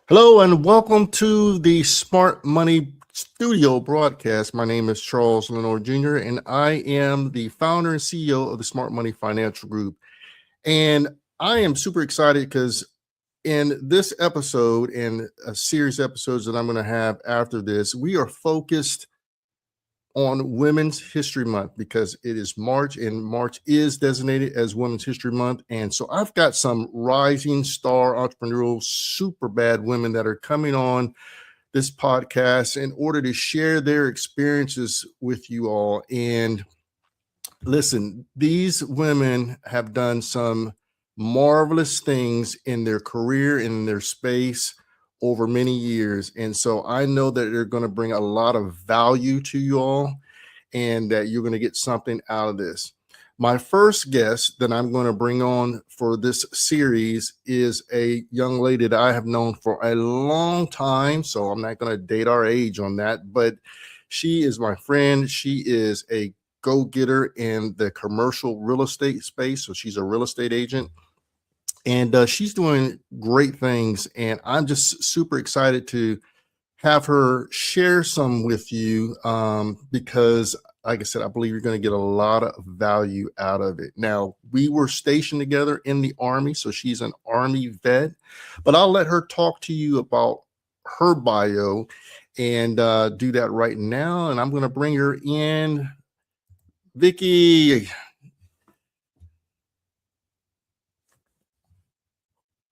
Hello and welcome to the Smart Money Studio broadcast. My name is Charles Lenore Jr. and I am the founder and CEO of the Smart Money Financial Group. And I am super excited because in this episode and a series of episodes that I'm going to have after this, we are focused on Women's History Month because it is March and March is designated as Women's History Month. And so I've got some rising star entrepreneurial super bad women that are coming on this podcast in order to share their experiences with you all. And listen, these women have done some marvelous things in their career, in their space over many years. And so I know that they're going to bring a lot of value to you all and that you're going to get something out of this. My first guest that I'm going to bring on for this series is a young lady that I have known for a long time. So I'm not going to date our age on that, but she is my friend. She is a go-getter in the commercial real estate space. So she's a real estate agent. And she's doing great things. And I'm just super excited to have her share some with you because, like I said, I believe you're going to get a lot of value out of it. Now, we were stationed together in the Army, so she's an Army vet. But I'll let her talk to you about her bio and do that right now. And I'm going to bring her in. Vicki.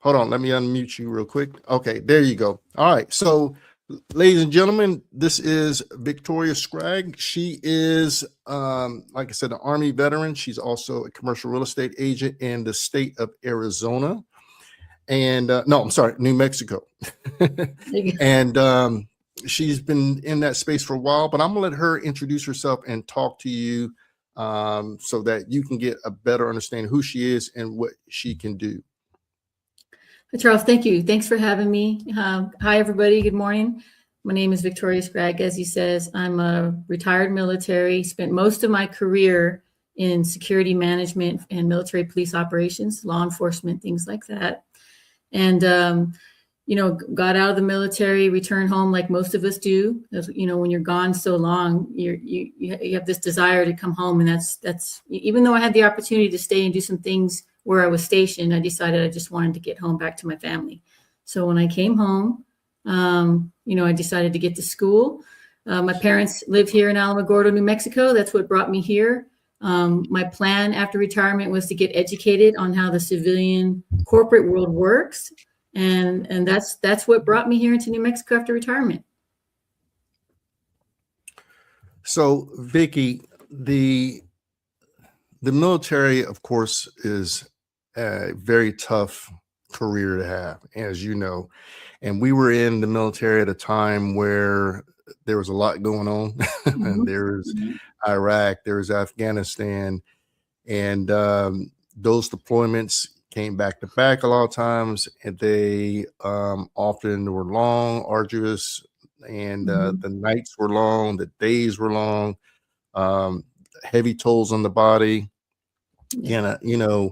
Hold on, let me unmute you real quick. Okay, there you go. All right, so ladies and gentlemen, this is Victoria Scragg. She is, like I said, an Army veteran. She's also a commercial real estate agent in the state of Arizona. And no, I'm sorry, New Mexico. And she's been in that space for a while, but I'm gonna let her introduce herself and talk to you so that you can get a better understanding who she is and what she can do. Charles, thank you. Thanks for having me. Hi, everybody. Good morning. My name is Victoria Scragg. As he says, I'm a retired military, spent most of my career in security management and military police operations, law enforcement, things like that. And, got out of the military, returned home like most of us do. When you're gone so long, you have this desire to come home. And that's even though I had the opportunity to stay and do some things where I was stationed, I decided I just wanted to get home back to my family. So when I came home, I decided to get to school. My parents live here in Alamogordo, New Mexico. That's what brought me here. My plan after retirement was to get educated on how the civilian corporate world works. And that's what brought me here into New Mexico after retirement. So, Vicki, the military, of course, is a very tough career to have, as you know. And we were in the military at a time where there was a lot going on. Mm-hmm. There was Iraq, there was Afghanistan, and those deployments came back to back a lot of times, and they often were long, arduous, and the nights were long, the days were long, heavy tolls on the body. Yeah. And,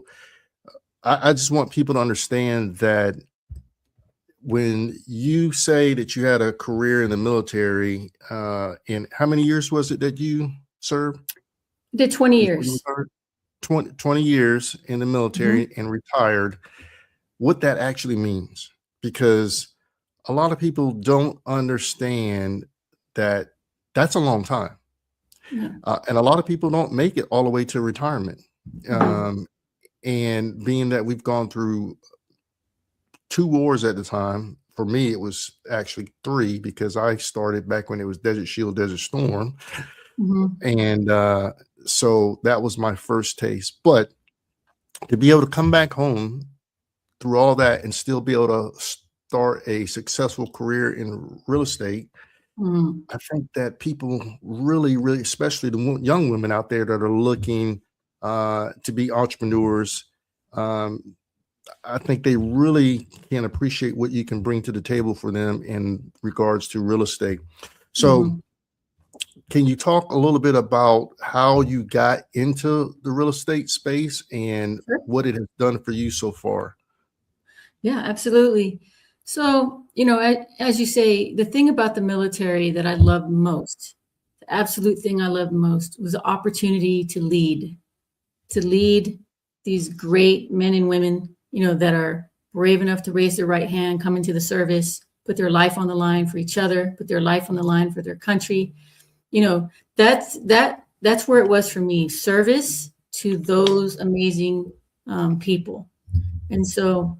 I just want people to understand that when you say that you had a career in the military, in how many years was it that you served? I did 20 years. 20 years in the military and retired, what that actually means. Because a lot of people don't understand that that's a long time. Yeah. And a lot of people don't make it all the way to retirement. And being that we've gone through 2 wars at the time, for me, it was actually 3 because I started back when it was Desert Shield, Desert Storm. And so that was my first taste. But to be able to come back home through all that and still be able to start a successful career in real estate, I think that people really, really, especially the young women out there that are looking to be entrepreneurs, I think they really can appreciate what you can bring to the table for them in regards to real estate. So can you talk a little bit about how you got into the real estate space and what it has done for you so far? Yeah, absolutely. So, as you say, the thing about the military that I loved most, the absolute thing I loved most was the opportunity to lead these great men and women, that are brave enough to raise their right hand, come into the service, put their life on the line for each other, put their life on the line for their country. That's where it was for me, service to those amazing people. And so,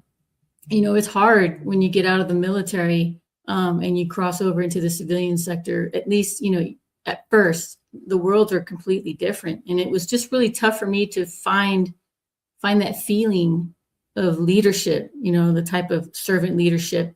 it's hard when you get out of the military and you cross over into the civilian sector. At least, at first, the worlds are completely different, and it was just really tough for me to find that feeling of leadership. The type of servant leadership.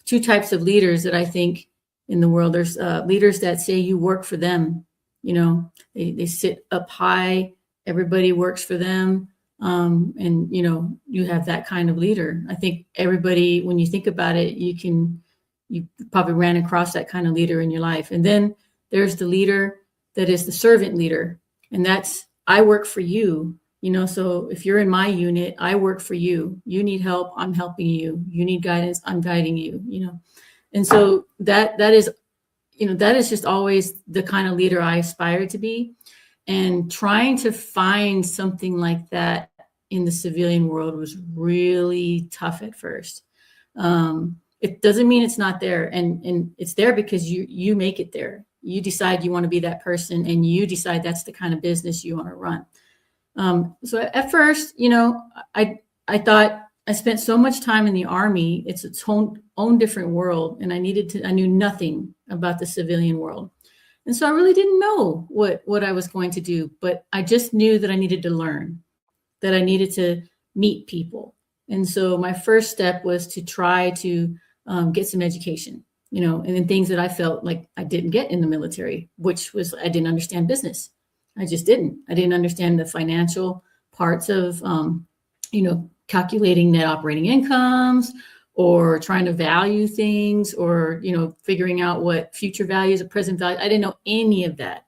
Two types of leaders that I think in the world. There's leaders that say you work for them. They sit up high. Everybody works for them. And you have that kind of leader. I think everybody, when you think about it, you probably ran across that kind of leader in your life. And then there's the leader that is the servant leader. And that's, I work for you, so if you're in my unit, I work for you. You need help, I'm helping you. You need guidance, I'm guiding you, And so that is just always the kind of leader I aspire to be. And trying to find something like that in the civilian world was really tough at first. It doesn't mean it's not there, and it's there because you make it there. You decide you want to be that person, and you decide that's the kind of business you want to run. So at first, I thought I spent so much time in the Army; it's its own different world, and I knew nothing about the civilian world. And so I really didn't know what I was going to do, but I just knew that I needed to learn, that I needed to meet people. And so my first step was to try to get some education, and then things that I felt like I didn't get in the military, which was I didn't understand business. I just didn't. I didn't understand the financial parts of, calculating net operating incomes, or trying to value things, or, figuring out what future values or present value. I didn't know any of that.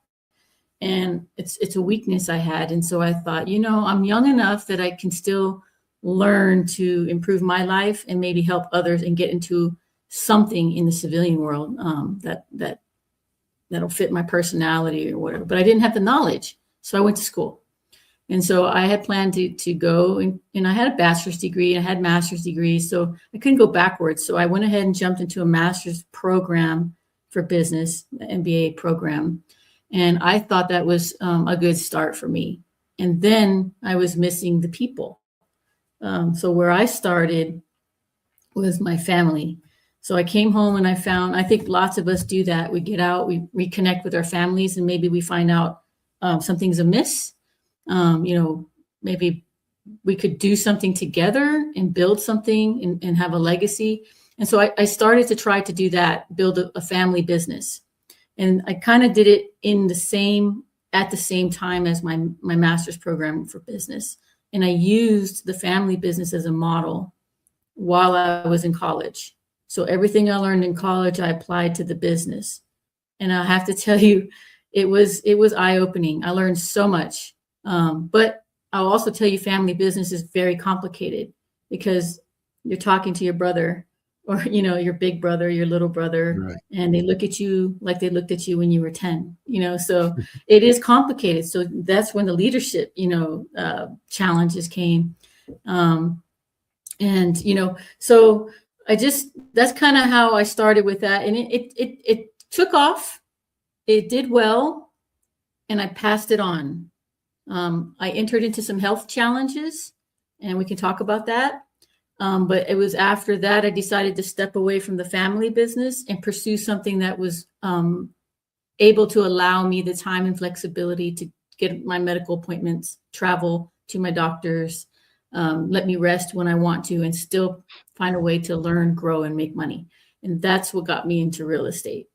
And it's a weakness I had. And so I thought, I'm young enough that I can still learn to improve my life and maybe help others and get into something in the civilian world that'll fit my personality or whatever. But I didn't have the knowledge. So I went to school. And so I had planned to go, and I had a bachelor's degree, and I had master's degrees, so I couldn't go backwards. So I went ahead and jumped into a master's program for business, the MBA program. And I thought that was a good start for me. And then I was missing the people. So where I started was my family. So I came home and I think lots of us do that. We get out, we reconnect with our families, and maybe we find out something's amiss. Maybe we could do something together and build something and have a legacy. And so I started to try to do that, build a family business. And I kind of did it at the same time as my master's program for business. And I used the family business as a model while I was in college. So everything I learned in college, I applied to the business. And I have to tell you, it was eye-opening. I learned so much. But I'll also tell you, family business is very complicated because you're talking to your brother, or, your big brother, your little brother, right, and they look at you like they looked at you when you were 10, so it is complicated. So that's when the leadership, challenges came. So that's kind of how I started with that. And it took off, it did well, and I passed it on. I entered into some health challenges, and we can talk about that. But it was after that I decided to step away from the family business and pursue something that was able to allow me the time and flexibility to get my medical appointments, travel to my doctors, let me rest when I want to, and still find a way to learn, grow, and make money. And that's what got me into real estate.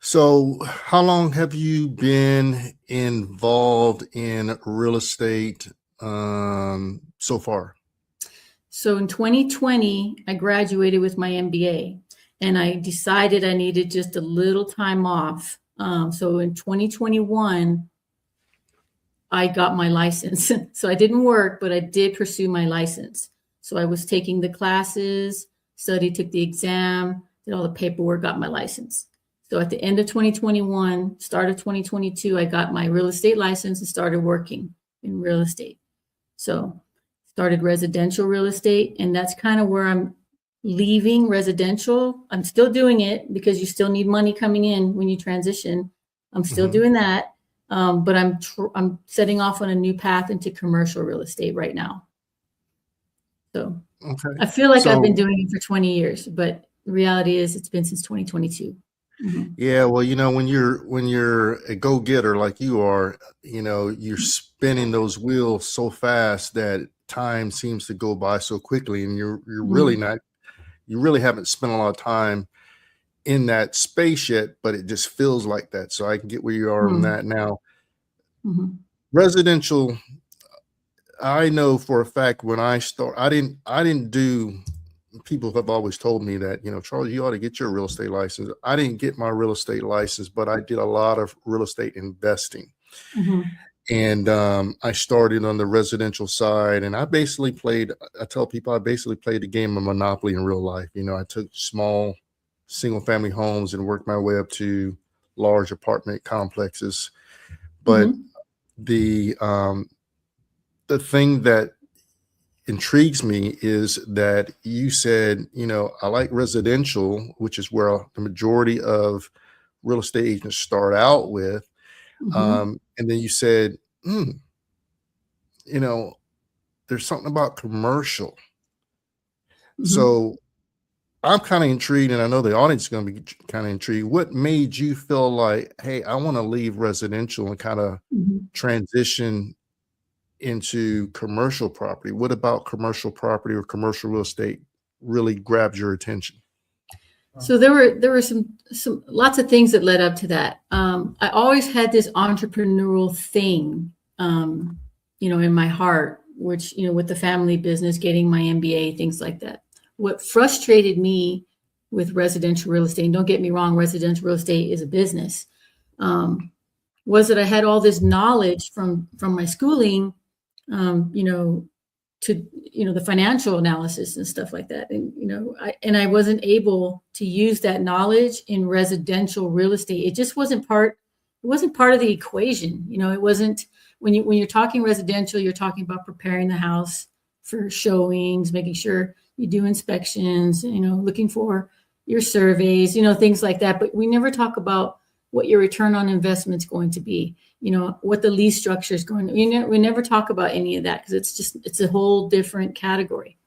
So how long have you been involved in real estate so far? So in 2020, I graduated with my MBA, and I decided I needed just a little time off. So in 2021, I got my license. So I didn't work, but I did pursue my license. So I was taking the classes, studied, took the exam, did all the paperwork, got my license. So at the end of 2021, start of 2022, I got my real estate license and started working in real estate. So started residential real estate, and that's kind of where I'm leaving residential. I'm still doing it because you still need money coming in when you transition. I'm still doing that, but I'm setting off on a new path into commercial real estate right now. So Okay. I feel like I've been So, doing it for 20 years, but the reality is it's been since 2022. yeah, well, when you're a go-getter like you are, you're spinning those wheels so fast that time seems to go by so quickly, and you're really Mhm. not, you really haven't spent a lot of time in that space yet, but it just feels like that. So I can get where you are on Mhm. that now. Mhm. Residential, I know for a fact when I didn't do, people have always told me that, Charles, you ought to get your real estate license. I didn't get my real estate license, but I did a lot of real estate investing. Mhm. And I started on the residential side, and I tell people I basically played the game of Monopoly in real life. I took small single family homes and worked my way up to large apartment complexes. But Mhm. the thing that intrigues me is that you said, I like residential, which is where the majority of real estate agents start out with. Mhm. And then you said, hmm, you know, there's something about commercial. Mhm. So I'm kind of intrigued, and I know the audience is going to be kind of intrigued. What made you feel like, hey, I want to leave residential and kind of Mhm. transition into commercial property? What about commercial property or commercial real estate really grabs your attention? So there were some lots of things that led up to that. I always had this entrepreneurial thing, in my heart, which with the family business, getting my MBA, things like that. What frustrated me with residential real estate, and don't get me wrong, residential real estate is a business, was that I had all this knowledge from my schooling, um, you know, to the financial analysis and stuff like that, and I wasn't able to use that knowledge in residential real estate. It just wasn't part of the equation. It wasn't. When you're talking residential, you're talking about preparing the house for showings, making sure you do inspections, looking for your surveys, things like that. But we never talk about what your return on investment is going to be, what the lease structure is going to, we never talk about any of that because it's a whole different category.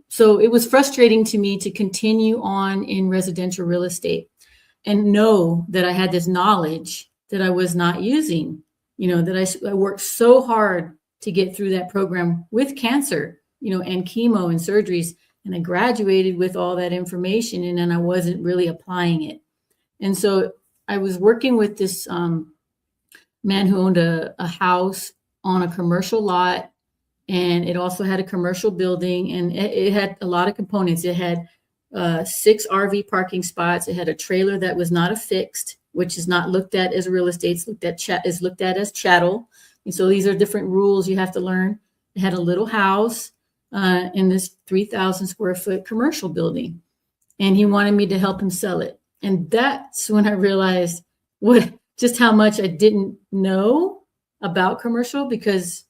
So it was frustrating to me to continue on in residential real estate and know that I had this knowledge that I was not using, that I worked so hard to get through that program with cancer, and chemo and surgeries. And I graduated with all that information, and then I wasn't really applying it. And so I was working with this man who owned a house on a commercial lot, and it also had a commercial building, and it had a lot of components. It had 6 RV parking spots. It had a trailer that was not affixed, which is not looked at as real estate. It's looked at as chattel. And so these are different rules you have to learn. It had a little house in this 3,000 square foot commercial building, and he wanted me to help him sell it. And that's when I realized just how much I didn't know about commercial, because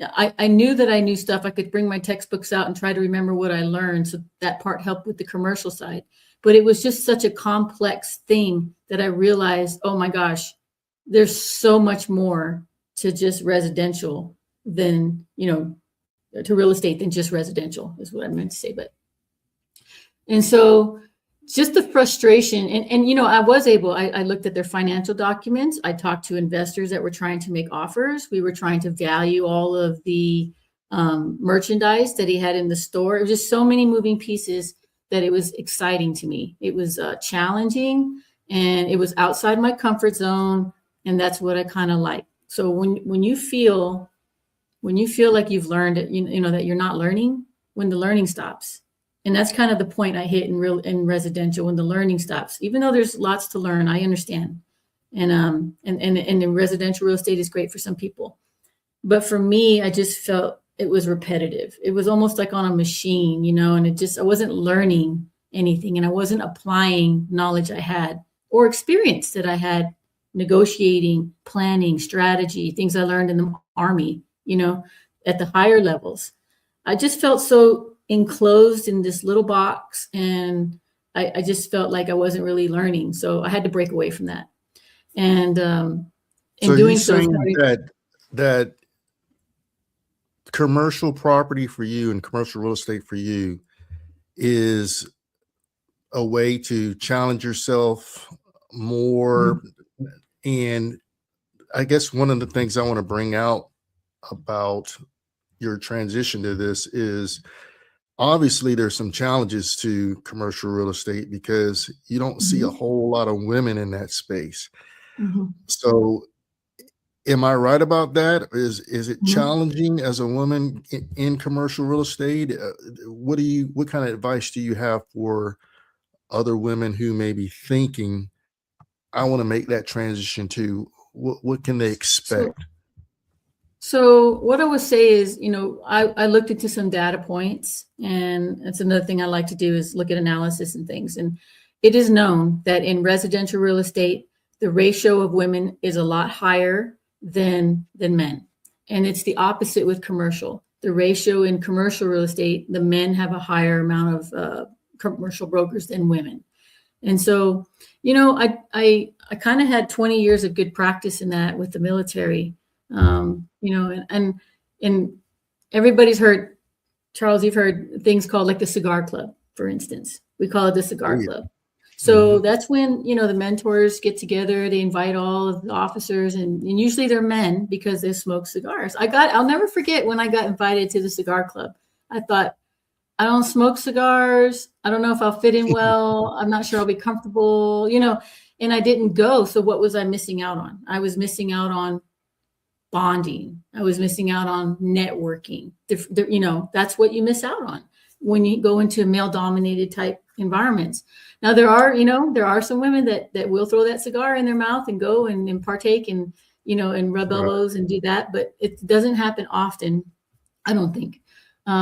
I knew that I knew stuff. I could bring my textbooks out and try to remember what I learned. So that part helped with the commercial side. But it was just such a complex thing that I realized, oh my gosh, there's so much more to just residential than, to real estate than just residential is what I meant to say. And so just the frustration, and I looked at their financial documents. I talked to investors that were trying to make offers. We were trying to value all of the merchandise that he had in the store. It was just so many moving pieces that it was exciting to me. It was challenging, and it was outside my comfort zone, and that's what I kind of like. So when you feel like you've learned it, that you're not learning, when the learning stops. And that's kind of the point I hit in residential, when the learning stops. Even though there's lots to learn, I understand. And in residential real estate is great for some people. But for me, I just felt it was repetitive. It was almost like on a machine, and I wasn't learning anything, and I wasn't applying knowledge I had or experience that I had negotiating, planning, strategy, things I learned in the Army, at the higher levels. I just felt so enclosed in this little box, and I just felt like I wasn't really learning. So I had to break away from that. And in doing so, that commercial property for you and commercial real estate for you is a way to challenge yourself more. Mm-hmm. And I guess one of the things I want to bring out about your transition to this is obviously there's some challenges to commercial real estate because you don't see a whole lot of women in that space. Mm-hmm. So am I right about that? Is it challenging as a woman in commercial real estate? What kind of advice do you have for other women who may be thinking, I want to make that transition too? What can they expect? So what I would say is, I looked into some data points, and that's another thing I like to do is look at analysis and things. And it is known that in residential real estate, the ratio of women is a lot higher than men. And it's the opposite with commercial. The ratio in commercial real estate, the men have a higher amount of commercial brokers than women. And so, I kind of had 20 years of good practice in that with the military. And everybody's heard, Charles, you've heard things called like the cigar club, for instance. We call it the cigar club. So that's when, the mentors get together, they invite all of the officers, and usually they're men because they smoke cigars. I'll never forget when I got invited to the cigar club. I thought, I don't smoke cigars. I don't know if I'll fit in well. I'm not sure I'll be comfortable, and I didn't go. So what was I missing out on? I was missing out on bonding. I was missing out on networking. That's what you miss out on when you go into male-dominated type environments. Now there are some women that will throw that cigar in their mouth and go and partake and rub elbows and do that, but it doesn't happen often, I don't think.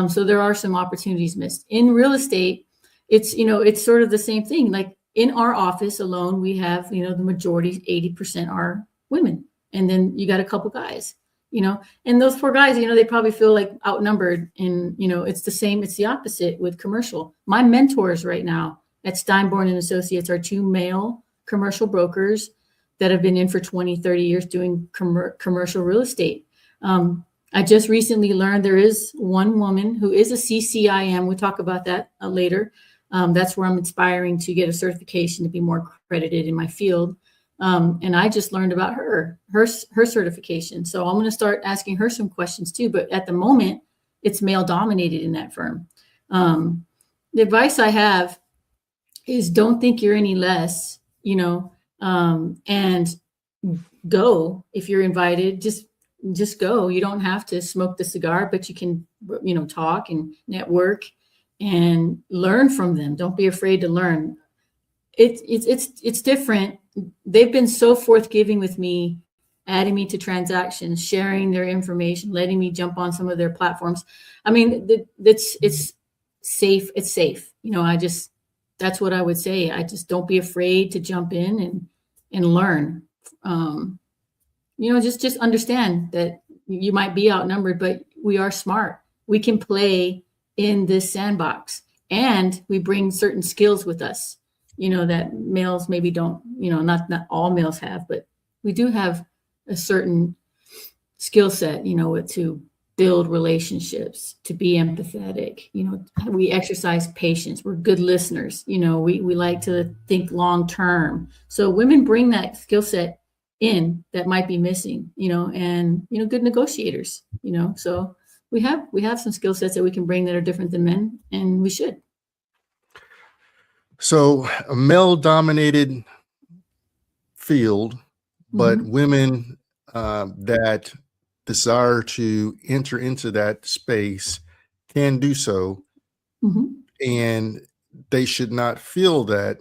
So there are some opportunities missed in real estate. It's sort of the same thing. Like in our office alone, we have the majority, 80% are women. And then you got a couple guys, and those poor guys, they probably feel like outnumbered. And, it's the same. It's the opposite with commercial. My mentors right now at Steinborn and Associates are two male commercial brokers that have been in for 20, 30 years doing commercial real estate. I just recently learned there is one woman who is a CCIM. We'll talk about that later. That's where I'm aspiring to get a certification to be more accredited in my field. And I just learned about her certification. So I'm going to start asking her some questions too. But at the moment, it's male dominated in that firm. The advice I have is don't think you're any less, and go if you're invited. Just go. You don't have to smoke the cigar, but you can, talk and network and learn from them. Don't be afraid to learn. It's different. They've been so forthgiving with me, adding me to transactions, sharing their information, letting me jump on some of their platforms. I mean, it's safe. It's safe. That's what I would say. I just don't be afraid to jump in and learn. Just understand that you might be outnumbered, but we are smart. We can play in this sandbox, and we bring certain skills with us, that males maybe don't, not all males have, but we do have a certain skill set, to build relationships, to be empathetic. We exercise patience. We're good listeners. We like to think long term. So women bring that skill set in that might be missing, and good negotiators, so we have some skill sets that we can bring that are different than men, and we should. So a male dominated field, but women that desire to enter into that space can do so. And they should not feel that,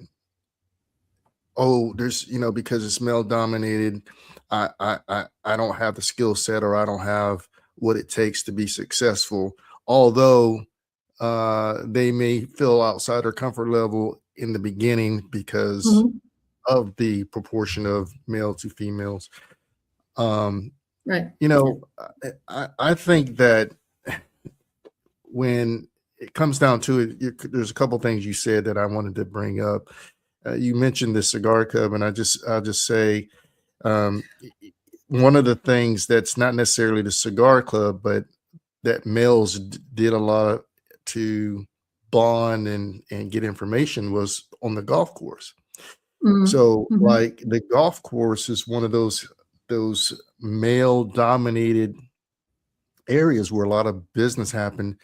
there's, because it's male dominated, I don't have the skill set, or I don't have what it takes to be successful, although they may feel outside their comfort level in the beginning because Mhm. of the proportion of male to females. Um, Right. you know, I think that when it comes down to it, there's a couple things you said that I wanted to bring up. You mentioned the cigar club, and I'll just say um, one of the things that's not necessarily the cigar club, but that males did a lot of to bond and get information was on the golf course. Mhm. So, Mhm. like the golf course is one of those male dominated areas where a lot of business happened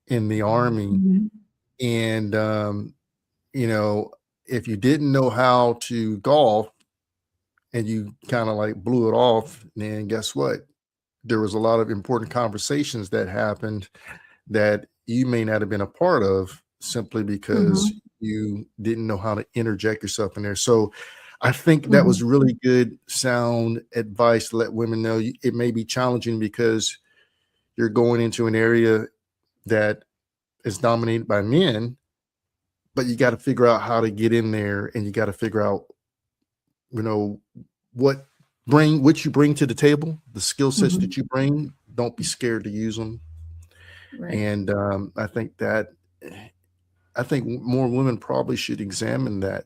in the army, Mhm. and you know, if you didn't know how to golf and you kind of like blew it off, then guess what? There was a lot of important conversations that happened that you may not have been a part of simply because Mhm. you didn't know how to interject yourself in there. So I think that was Mhm. really good, sound advice to let women know it may be challenging because you're going into an area that is dominated by men, but you got to figure out how to get in there and you got to figure out, you know, what what you bring to the table, the skill sets that Mhm. you bring. Don't be scared to use them. Right. And I think more women probably should examine that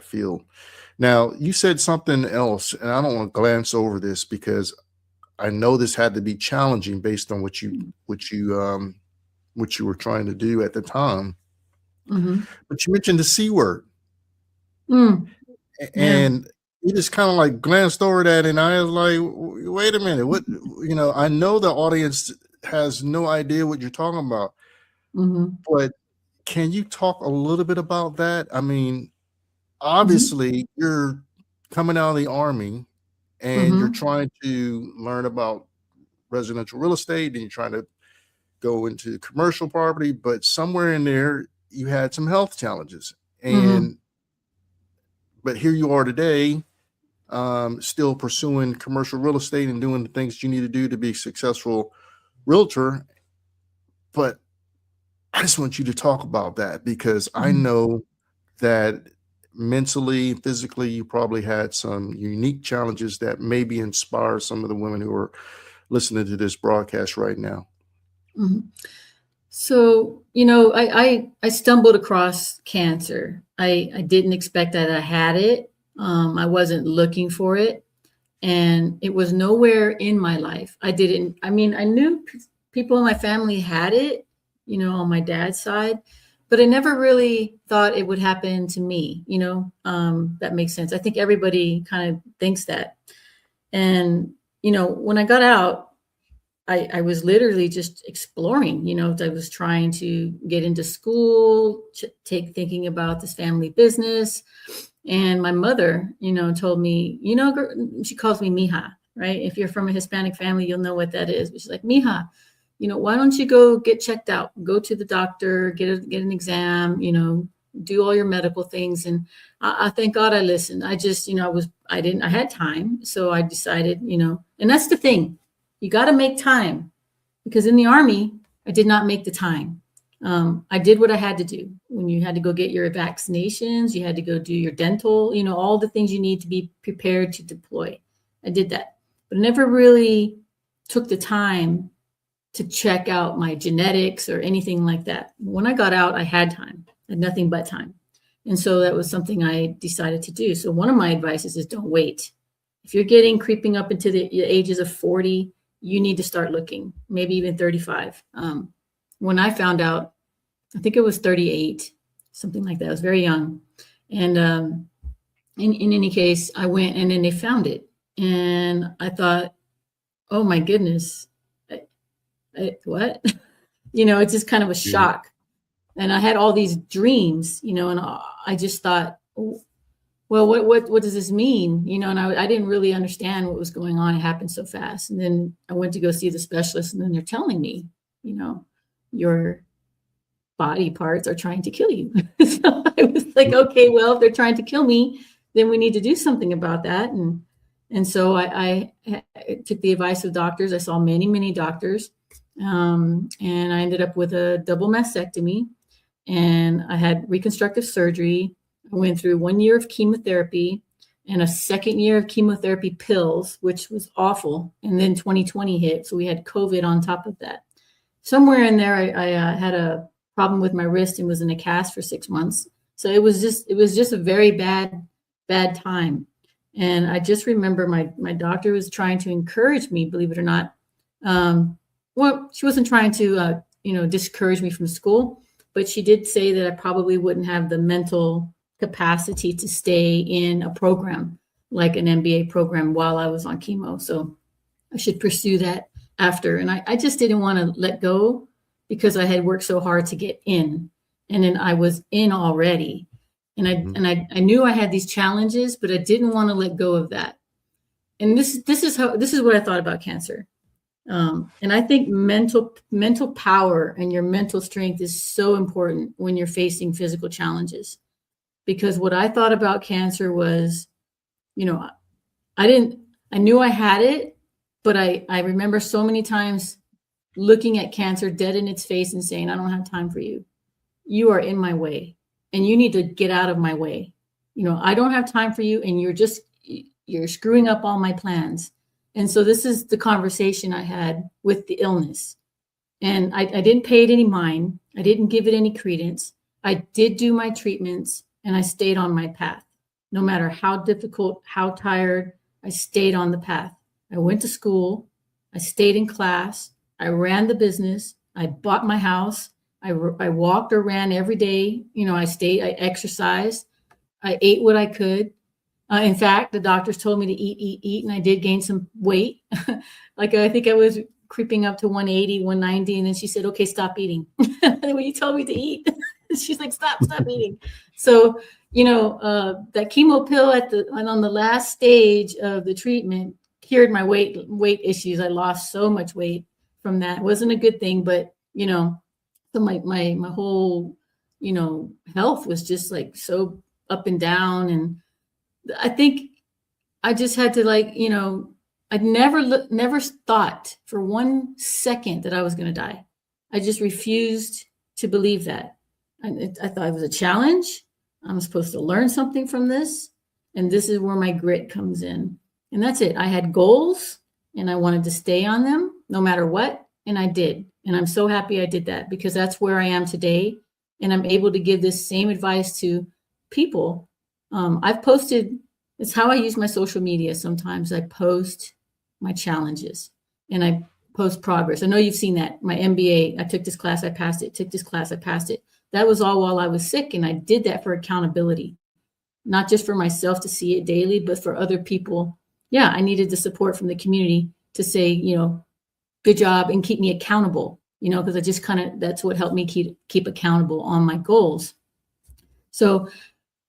field. Now, you said something else, and I don't want to glance over this because I know this had to be challenging based on what you were trying to do at the time. Mhm. But you mentioned the C word, Mm. Yeah. and you just kind of like glanced over that, and I was like, Wait a minute, what?" I know the audience has no idea what you're talking about, Mhm. but can you talk a little bit about that? I mean, Mhm. obviously, you're coming out of the army and you're Mhm. trying to learn about residential real estate and you're trying to go into commercial property, but somewhere in there you had some health challenges. Mhm. And but here you are today, still pursuing commercial real estate and doing the things you need to do to be a successful realtor. But I just want you to talk about that because I Mhm. know that mentally, physically, you probably had some unique challenges that maybe inspire some of the women who are listening to this broadcast right now. Mhm. So, I stumbled across cancer. I didn't expect that I had it. I wasn't looking for it, and it was nowhere in my life. I mean, I knew people in my family had it, on my dad's side, but I never really thought it would happen to me, that makes sense. I think everybody kind of thinks that. And, when I got out, I was literally just exploring, I was trying to get into school, thinking about this family business. And my mother, told me, she calls me mija, right? If you're from a Hispanic family, you'll know what that is. But she's like, mija, why don't you go get checked out, go to the doctor, get an exam, do all your medical things. And I thank God I listened. I just, I had time. So I decided, and that's the thing, you got to make time because in the army, I did not make the time. I did what I had to do. When you had to go get your vaccinations, you had to go do your dental, all the things you need to be prepared to deploy. I did that, but I never really took the time to check out my genetics or anything like that. When I got out, I had time, I had nothing but time. And so that was something I decided to do. So one of my advices is don't wait. If you're getting creeping up into the ages of 40, you need to start looking, maybe even 35. When I found out, I think it was 38, something like that. I was very young. And in any case, I went and then they found it. And I thought, oh my goodness, what? It's just kind of a Yeah. shock. And I had all these dreams, and I just thought, oh, well, what does this mean? And I didn't really understand what was going on. It happened so fast. And then I went to go see the specialist, and then they're telling me, your body parts are trying to kill you. So I was like, okay, well, if they're trying to kill me, then we need to do something about that. And And so I took the advice of doctors. I saw many, many doctors. And I ended up with a double mastectomy, and I had reconstructive surgery. I went through 1 year of chemotherapy and a second year of chemotherapy pills, which was awful. And then 2020 hit. So we had COVID on top of that. Somewhere in there, I had a problem with my wrist and was in a cast for 6 months. So it was just a very bad time. And I just remember my doctor was trying to encourage me, believe it or not. Well, she wasn't trying to, discourage me from school, but she did say that I probably wouldn't have the mental capacity to stay in a program like an MBA program while I was on chemo. So I should pursue that after. And I just didn't want to let go because I had worked so hard to get in. And then I was in already. And I knew I had these challenges, but I didn't want to let go of that. And this is what I thought about cancer. And I think mental power and your mental strength is so important when you're facing physical challenges. Because what I thought about cancer was, I knew I had it, but I remember so many times looking at cancer dead in its face and saying, I don't have time for you. You are in my way and you need to get out of my way. I don't have time for you, and you're screwing up all my plans. And so this is the conversation I had with the illness. And I didn't pay it any mind. I didn't give it any credence. I did do my treatments, and I stayed on my path. No matter how difficult, how tired, I stayed on the path. I went to school. I stayed in class. I ran the business. I bought my house. I walked or ran every day. I exercised. I ate what I could. In fact, the doctors told me to eat, and I did gain some weight. Like I think I was creeping up to 180, 190, and then she said, "Okay, stop eating." When you told me to eat, she's like, "Stop eating." So, that chemo pill on the last stage of the treatment cured my weight issues. I lost so much weight from that. It wasn't a good thing, but so my whole health was just like so up and down. And I think I just had to I'd never thought for 1 second that I was going to die. I just refused to believe that. I thought it was a challenge. I'm supposed to learn something from this. And this is where my grit comes in. And that's it. I had goals and I wanted to stay on them no matter what. And I did. And I'm so happy I did that, because that's where I am today. And I'm able to give this same advice to people. I've posted, it's how I use my social media. Sometimes I post my challenges and I post progress. I know you've seen that. My MBA, I took this class, I passed it, took this class, I passed it. That was all while I was sick. And I did that for accountability, not just for myself to see it daily, but for other people. Yeah, I needed the support from the community to say, good job, and keep me accountable, because I just that's what helped me keep accountable on my goals. So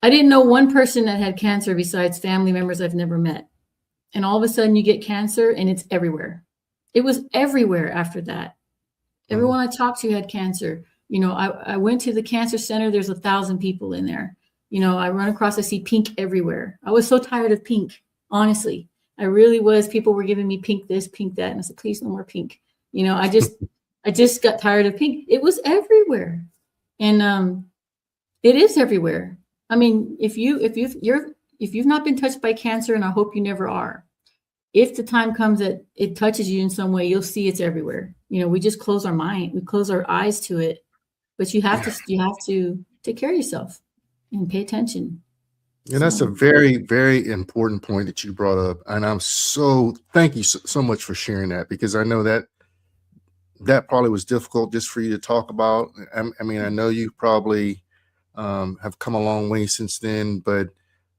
I didn't know one person that had cancer besides family members I've never met. And all of a sudden you get cancer and it's everywhere. It was everywhere after that. Everyone I talked to had cancer. I went to the cancer center. There's 1,000 people in there. I run across, I see pink everywhere. I was so tired of pink, honestly. I really was. People were giving me pink this, pink that. And I said, please, no more pink. I just got tired of pink. It was everywhere. And it is everywhere. I mean, if you've not been touched by cancer, and I hope you never are, if the time comes that it touches you in some way, you'll see it's everywhere. We just close our mind, we close our eyes to it. But you have to take care of yourself and pay attention. And that's a very, very important point that you brought up. And thank you so much for sharing that, because I know that probably was difficult just for you to talk about. I mean, I know you probably have come a long way since then, but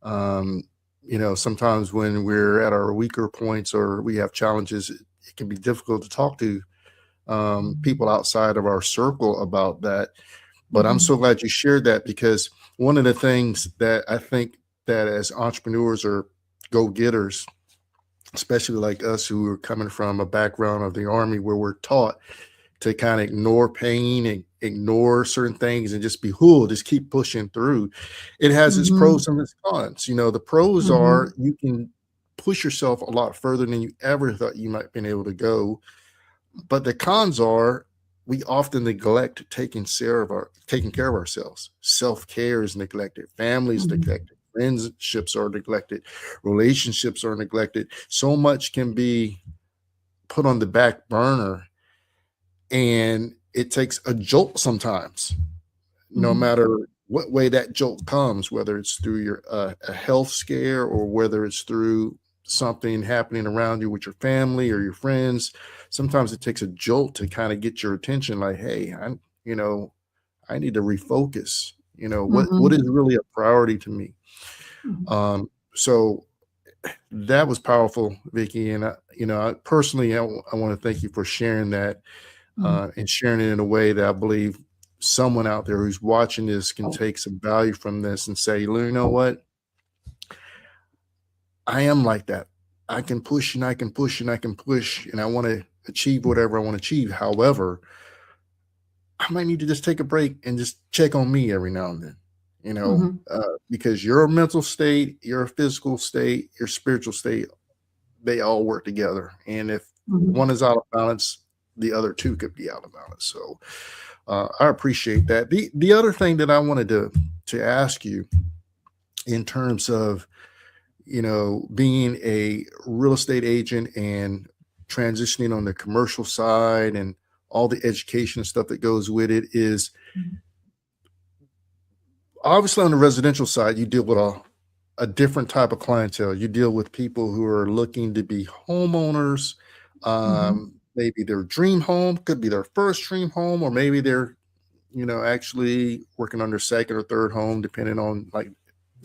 sometimes when we're at our weaker points or we have challenges, it can be difficult to talk to people outside of our circle about that. But I'm so glad you shared that, because one of the things that I think that as entrepreneurs or go-getters, especially like us who are coming from a background of the Army where we're taught to kind of ignore pain and ignore certain things and just just keep pushing through. It has its pros and its cons. The pros are you can push yourself a lot further than you ever thought you might have been able to go. But the cons are we often neglect taking care of ourselves. Self-care is neglected, families neglected, friendships are neglected, relationships are neglected. So much can be put on the back burner, and it takes a jolt sometimes, no matter what way that jolt comes, whether it's through your a health scare or whether it's through something happening around you with your family or your friends. Sometimes it takes a jolt to kind of get your attention, like, hey, I need to refocus. What is really a priority to me? So that was powerful, Vicki. And I personally, I want to thank you for sharing that and sharing it in a way that I believe someone out there who's watching this can take some value from this and say, you know what? I am like that. I can push and I can push and I can push, and I want to achieve whatever I want to achieve. However, I might need to just take a break and just check on me every now and then, because your mental state, your physical state, your spiritual state, they all work together. And if one is out of balance, the other two could be out of balance. So I appreciate that. The other thing that I wanted to ask you in terms of, being a real estate agent and transitioning on the commercial side and all the education and stuff that goes with it is obviously on the residential side, you deal with a different type of clientele. You deal with people who are looking to be homeowners. Maybe their dream home could be their first dream home, or maybe they're, actually working on their second or third home, depending on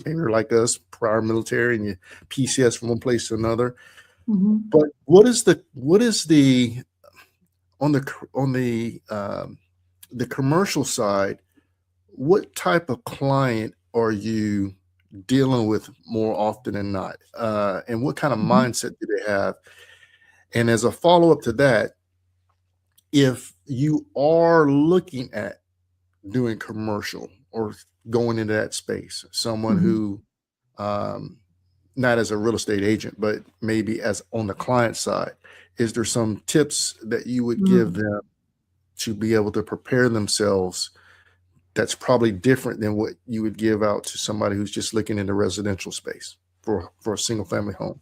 maybe you're like us, prior military, and you PCS from one place to another. But what is the on the commercial side? What type of client are you dealing with more often than not? And what kind of mindset do they have? And as a follow-up to that, if you are looking at doing commercial or going into that space, someone who, not as a real estate agent, but maybe as on the client side, is there some tips that you would give them to be able to prepare themselves that's probably different than what you would give out to somebody who's just looking in the residential space for a single family home?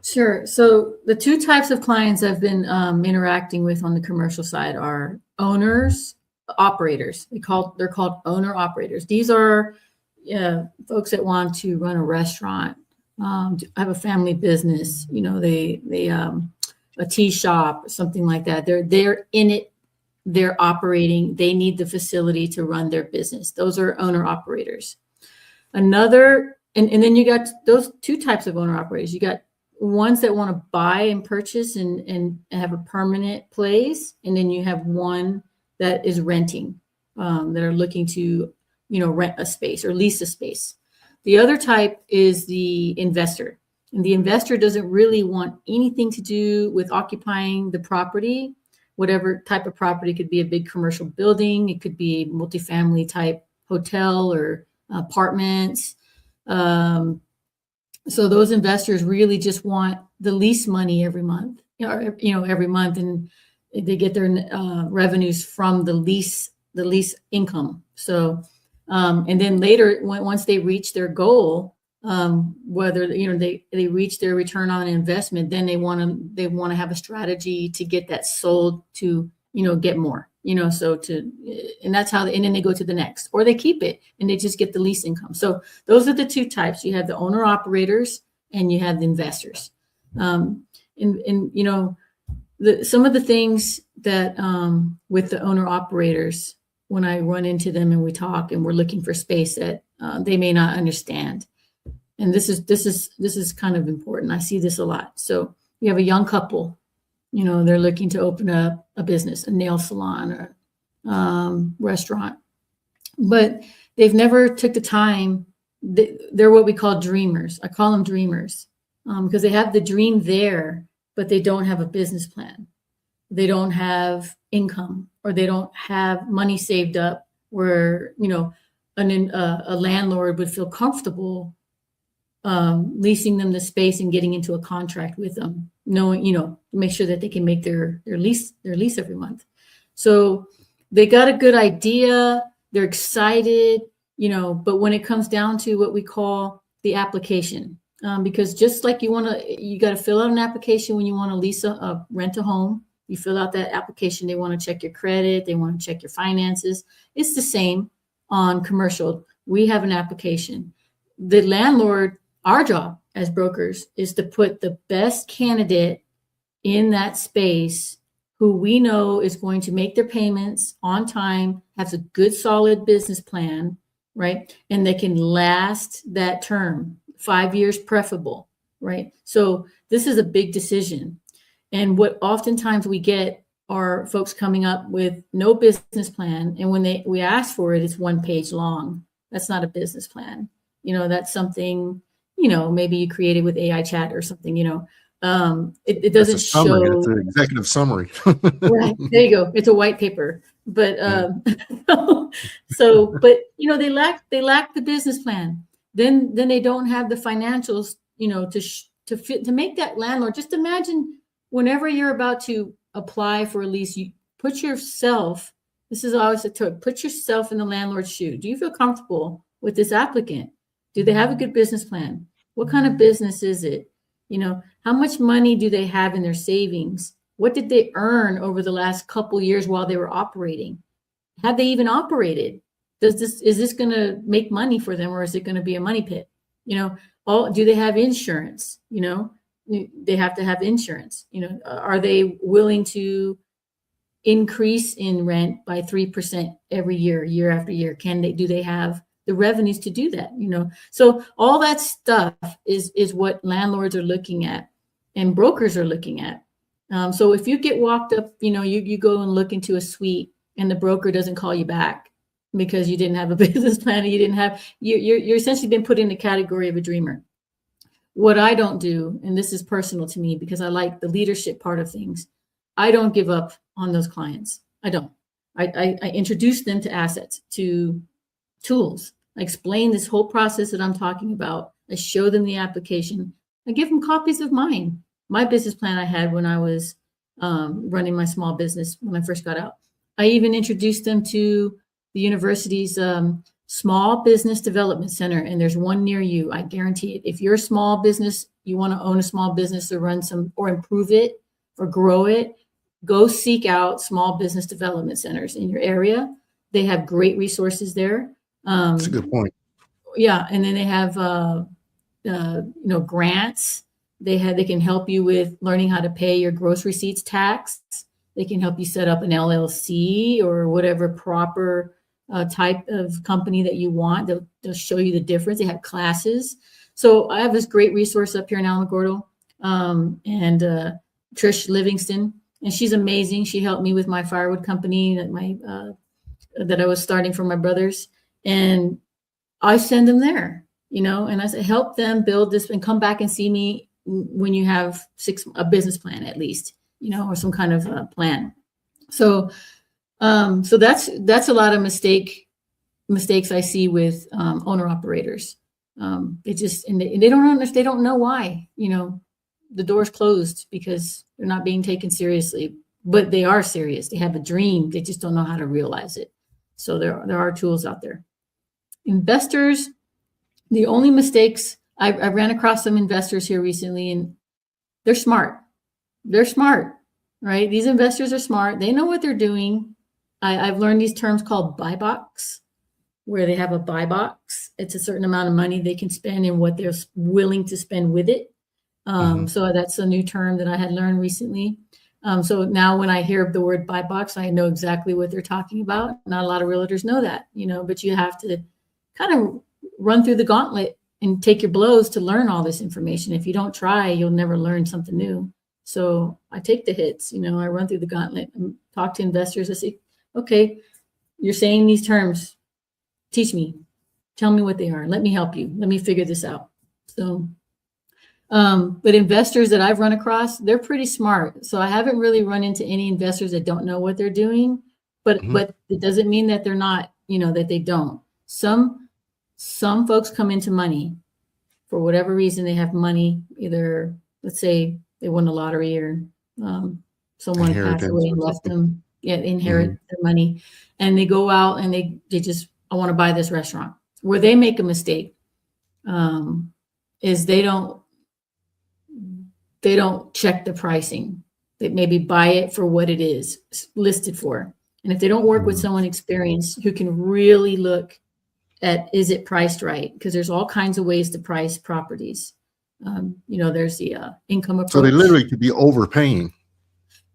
Sure. So the two types of clients I've been interacting with on the commercial side are owners, operators. They're called owner operators. These are folks that want to run a restaurant, have a family business. They a tea shop, something like that. They're in it. They're operating. They need the facility to run their business. Those are owner operators. And then you got those two types of owner operators. You got ones that want to buy and purchase and have a permanent place. And then you have one that is renting, that are looking to, rent a space or lease a space. The other type is the investor. And the investor doesn't really want anything to do with occupying the property, whatever type of property. It could be a big commercial building. It could be a multifamily type hotel or apartments. So those investors really just want the lease money every month, every month, and they get their revenues from the lease income. So, and then later, once they reach their goal, whether they reach their return on investment, then they want to have a strategy to get that sold to get more. And that's how, and then they go to the next, or they keep it and they just get the lease income. So those are the two types. You have the owner operators and you have the investors. Some of the things that with the owner operators, when I run into them and we talk and we're looking for space that they may not understand. And this is kind of important. I see this a lot. So you have a young couple, they're looking to open up a business, a nail salon or restaurant, but they've never took the time. They're what we call dreamers. I call them dreamers because they have the dream there, but they don't have a business plan. They don't have income, or they don't have money saved up where, a landlord would feel comfortable leasing them the space and getting into a contract with them, knowing, make sure that they can make their lease every month. So they got a good idea. They're excited, but when it comes down to what we call the application, because just like you got to fill out an application when you want to lease rent a home. You fill out that application. They want to check your credit. They want to check your finances. It's the same on commercial. We have an application. The landlord, our job as brokers is to put the best candidate in that space who we know is going to make their payments on time, has a good, solid business plan, right? And they can last that term, 5 years preferable, right? So this is a big decision. And what oftentimes we get are folks coming up with no business plan. And when we ask for it, it's 1 page long. That's not a business plan. That's something, maybe you created with AI chat or something, it doesn't show. It's an executive summary. Right. There you go. It's a white paper. But, but, they lack the business plan. Then they don't have the financials, to make that landlord. Just imagine whenever you're about to apply for a lease, you put yourself, this is always a tip, put yourself in the landlord's shoe. Do you feel comfortable with this applicant? Do they have a good business plan? What kind of business is it? How much money do they have in their savings? What did they earn over the last couple years while they were operating? Have they even operated? Is this going to make money for them, or is it going to be a money pit? Do they have insurance? They have to have insurance. Are they willing to increase in rent by 3% every year after year? Do they have the revenues to do that? So all that stuff is what landlords are looking at and brokers are looking at. So if you get walked up, you go and look into a suite and the broker doesn't call you back because you didn't have a business plan, and you're essentially been put in the category of a dreamer. What I don't do, and this is personal to me because I like the leadership part of things, I don't give up on those clients. I don't. I introduce them to assets, to tools. I explain this whole process that I'm talking about. I show them the application. I give them copies of my business plan I had when I was running my small business when I first got out. I even introduced them to the university's Small Business Development Center, and there's one near you. I guarantee it. If you're a small business, you want to own a small business or run or improve it or grow it, go seek out small business development centers in your area. They have great resources there. That's a good point. Yeah, and then they have grants. They can help you with learning how to pay your gross receipts tax. They can help you set up an LLC or whatever proper type of company that you want. They'll show you the difference. They have classes. So I have this great resource up here in Alamogordo, and Trish Livingston, and she's amazing. She helped me with my firewood company that I was starting for my brothers, and I send them there, and I say, help them build this and come back and see me when you have a business plan at least, or some kind of plan. So that's a lot of mistakes I see with owner operators. They don't know why, the door's closed because they're not being taken seriously, but they are serious. They have a dream. They just don't know how to realize it. So there are tools out there. Investors, the only mistakes I ran across some investors here recently, and they're smart. They're smart, right? These investors are smart. They know what they're doing. I've learned these terms called buy box, where they have a buy box. It's a certain amount of money they can spend and what they're willing to spend with it. So that's a new term that I had learned recently. So now when I hear the word buy box, I know exactly what they're talking about. Not a lot of realtors know that, but you have to kind of run through the gauntlet and take your blows to learn all this information. If you don't try, you'll never learn something new. So I take the hits, I run through the gauntlet and talk to investors. I say, okay, you're saying these terms, teach me, tell me what they are. Let me help you. Let me figure this out. So, but investors that I've run across, they're pretty smart. So I haven't really run into any investors that don't know what they're doing, but it doesn't mean that they're not, that they don't. Some folks come into money for whatever reason, they have money, either, let's say they won the lottery or someone passed Inheritance away or and left something. them, inherit Mhm. their money. And they go out and they just, I want to buy this restaurant. Where they make a mistake is they don't check the pricing. They maybe buy it for what it is listed for. And if they don't work with Mhm. someone experienced who can really look at, is it priced right? Because there's all kinds of ways to price properties. There's the income So they approach. literally could be overpaying.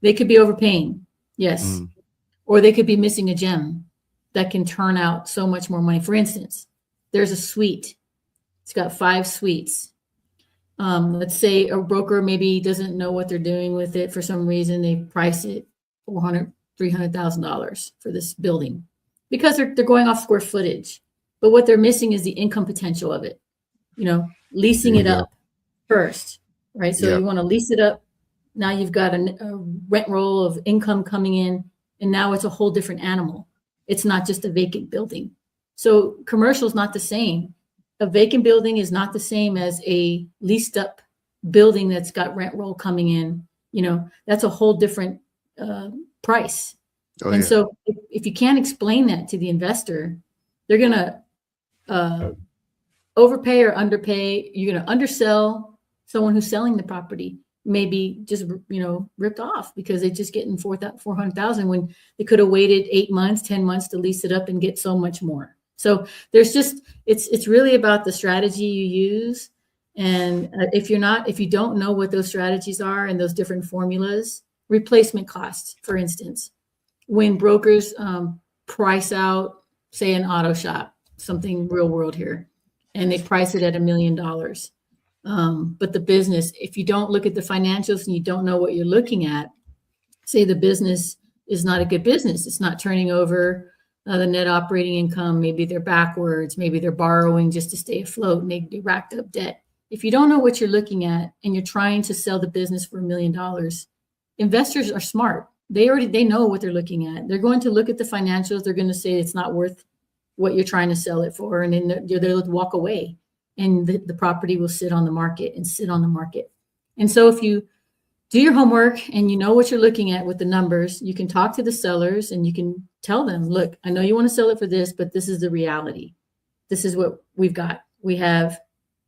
They could be overpaying, yes, Mm. or they could be missing a gem that can turn out so much more money. For instance, there's a suite. It's got 5 suites. Let's say a broker maybe doesn't know what they're doing with it. For some reason, they price it $300,000 for this building because they're going off square footage. But what they're missing is the income potential of it. There Leasing you it go. up first, right? So Yeah. you want to lease it up. Now you've got a rent roll of income coming in, and now it's a whole different animal. It's not just a vacant building. So commercial is not the same. A vacant building is not the same as a leased up building that's got rent roll coming in. That's a whole different price. Oh And yeah. so if you can't explain that to the investor, they're going to overpay or underpay. You're going to undersell someone who's selling the property, maybe just, ripped off because they're just getting 400,000 when they could have waited 8 months, 10 months to lease it up and get so much more. So there's just, it's really about the strategy you use. And if you don't know what those strategies are and those different formulas, replacement costs, for instance, when brokers price out, say, an auto shop, something real world here, and they price it at $1 million. But the business, if you don't look at the financials and you don't know what you're looking at, say the business is not a good business, it's not turning over the net operating income, maybe they're backwards, maybe they're borrowing just to stay afloat, and they racked up debt. If you don't know what you're looking at and you're trying to sell the business for $1 million, investors are smart. They know what they're looking at. They're going to look at the financials. They're going to say it's not worth what you're trying to sell it for, and then they'll walk away, and the property will sit on the market and sit on the market. And so if you do your homework and you know what you're looking at with the numbers, you can talk to the sellers and you can tell them, look, I know you want to sell it for this, but this is the reality. This is what we've got. We have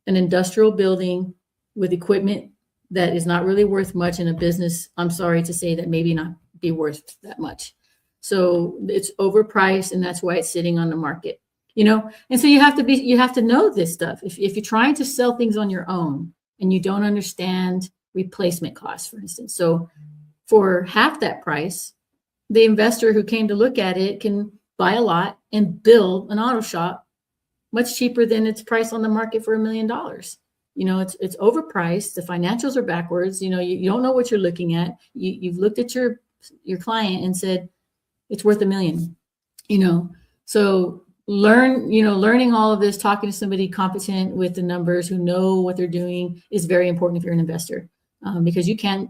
an industrial building with equipment that is not really worth much in a business, I'm sorry to say, that maybe not be worth that much. So it's overpriced, and that's why it's sitting on the market. And so you have to know this stuff. If you're trying to sell things on your own and you don't understand replacement costs, for instance. So for half that price, the investor who came to look at it can buy a lot and build an auto shop much cheaper than its price on the market for $1 million. It's overpriced. The financials are backwards. You don't know what you're looking at. You've looked at your client and said it's worth $1 million. So learning all of this, talking to somebody competent with the numbers who know what they're doing is very important if you're an investor, because you can't.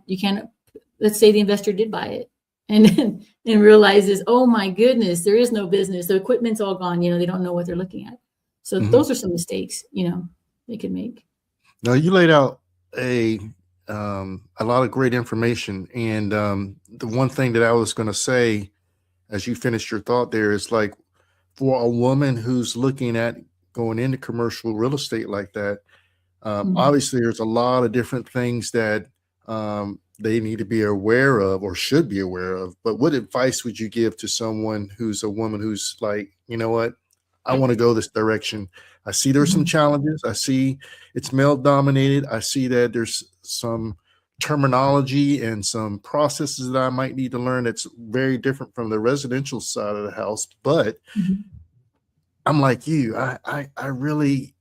Let's say the investor did buy it and realizes, oh my goodness, there is no business. The equipment's all gone. They don't know what they're looking at. So those are some mistakes they could make. Now you laid out a lot of great information, and the one thing that I was going to say as you finished your thought there is, like, for a woman who's looking at going into commercial real estate like that, obviously there's a lot of different things that they need to be aware of or should be aware of. But what advice would you give to someone who's a woman who's like, you know what, I want to go this direction. I see there's some challenges. I see it's male dominated. I see that there's some terminology and some processes that I might need to learn that's very different from the residential side of the house. But I'm like you, I really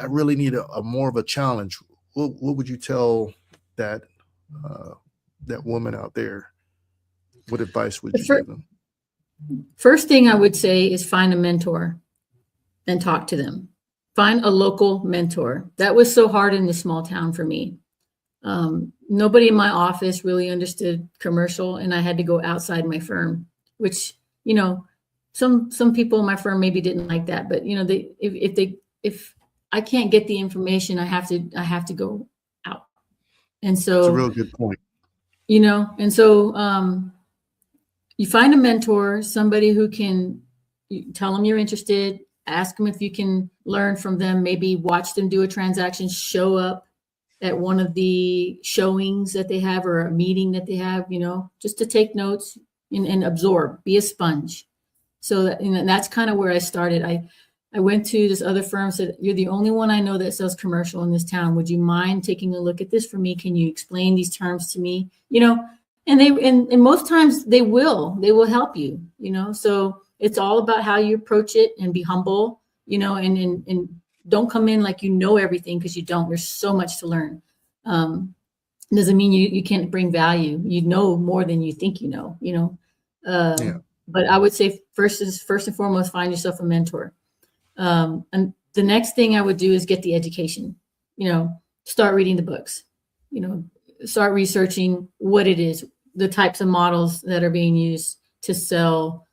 need a more of a challenge. What would you tell that that woman out there? What advice would you give them? First thing I would say is find a mentor and talk to them. Find a local mentor. That was so hard in this small town for me. Nobody in my office really understood commercial, and I had to go outside my firm, which, some people in my firm maybe didn't like that, but if I can't get the information. I have to go out. And It's a so, real good point. you find a mentor, somebody who can, you tell them you're interested, ask them if you can learn from them, maybe watch them do a transaction, show up at one of the showings that they have or a meeting that they have, just to take notes and absorb, be a sponge. So that's kind of where I started. I went to this other firm, said, you're the only one I know that sells commercial in this town. Would you mind taking a look at this for me? Can you explain these terms to me? And and most times they will help you, so it's all about how you approach it and be humble, and don't come in like everything, because you don't. There's so much to learn. Doesn't mean you can't bring value. You know more than you think you know. Yeah. But I would say first and foremost, find yourself a mentor. And the next thing I would do is get the education. Start reading the books. Start researching what it is, the types of models that are being used to sell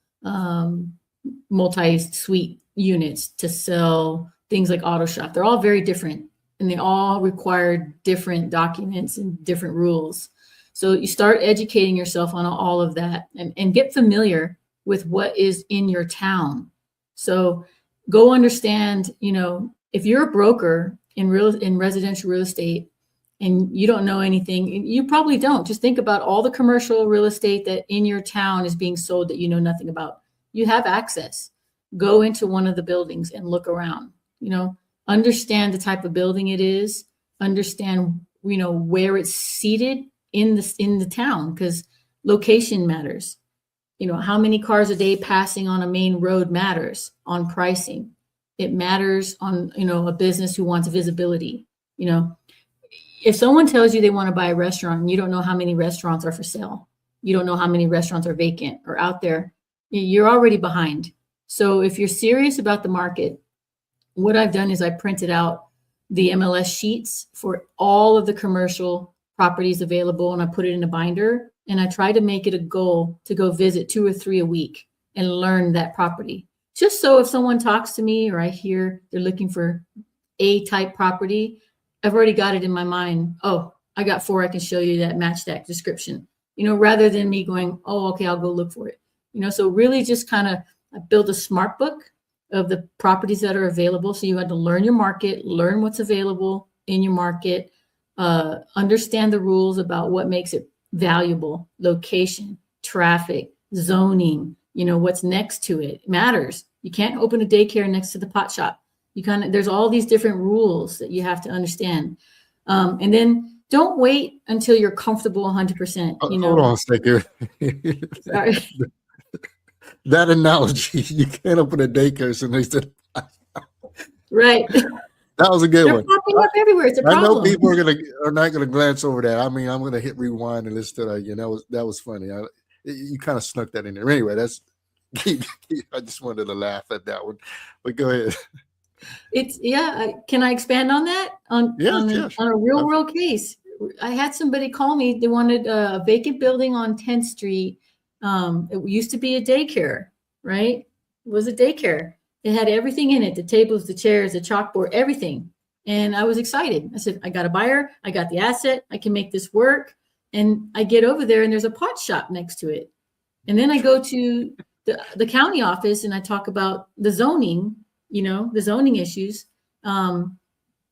multi-suite units, to sell things like auto shop. They're all very different, and they all require different documents and different rules. So you start educating yourself on all of that, and get familiar with what is in your town. So go understand, if you're a broker in residential real estate and you don't know anything, you probably don't. Just think about all the commercial real estate that in your town is being sold that you know nothing about. You have access. Go into one of the buildings and look around. Understand the type of building it is. Understand, where it's seated in the town, because location matters. How many cars a day passing on a main road matters on pricing. It matters on, a business who wants visibility. If someone tells you they want to buy a restaurant and you don't know how many restaurants are for sale, you don't know how many restaurants are vacant or out there, you're already behind. So if you're serious about the market, what I've done is I printed out the MLS sheets for all of the commercial properties available, and I put it in a binder, and I try to make it a goal to go visit 2 or 3 a week and learn that property. Just so if someone talks to me or I hear they're looking for a type property, I've already got it in my mind. Oh, I got 4 I can show you that match that description, rather than me going, oh, okay, I'll go look for it. So really just kind of build a smart book of the properties that are available. So you had to learn your market, learn what's available in your market, understand the rules about what makes it valuable, location, traffic, zoning, what's next to it matters. You can't open a daycare next to the pot shop. There's all these different rules that you have to understand. And then don't wait until you're comfortable 100%. Hold on a second. Sorry. That analogy, you can't open a daycare so next to Right. That was a good They're one. popping up everywhere. It's a problem. I know people are not gonna glance over that. I mean, I'm gonna hit rewind and listen to that again. That was funny. You kind of snuck that in there. Anyway, I just wanted to laugh at that one. But go ahead. Can I expand on that? On a real world case. I had somebody call me. They wanted a vacant building on 10th Street. It used to be a daycare, right? It was a daycare. It had everything in it, the tables, the chairs, the chalkboard, everything. And I was excited. I said, I got a buyer. I got the asset. I can make this work. And I get over there and there's a pot shop next to it. And then I go to the county office and I talk about the zoning, the zoning issues. Are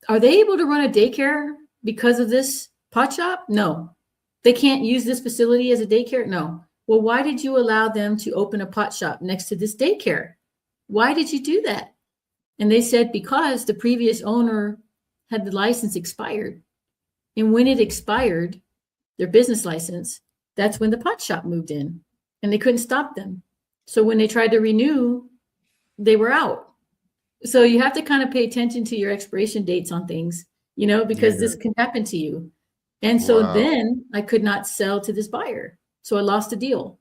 they able to run a daycare because of this pot shop? No. They can't use this facility as a daycare? No. Well, why did you allow them to open a pot shop next to this daycare? Why did you do that? And they said, because the previous owner had the license expired. And when it expired, their business license, that's when the pot shop moved in and they couldn't stop them. So when they tried to renew, they were out. So you have to kind of pay attention to your expiration dates on things, because this can happen to you. And so then I could not sell to this buyer. So I lost the deal,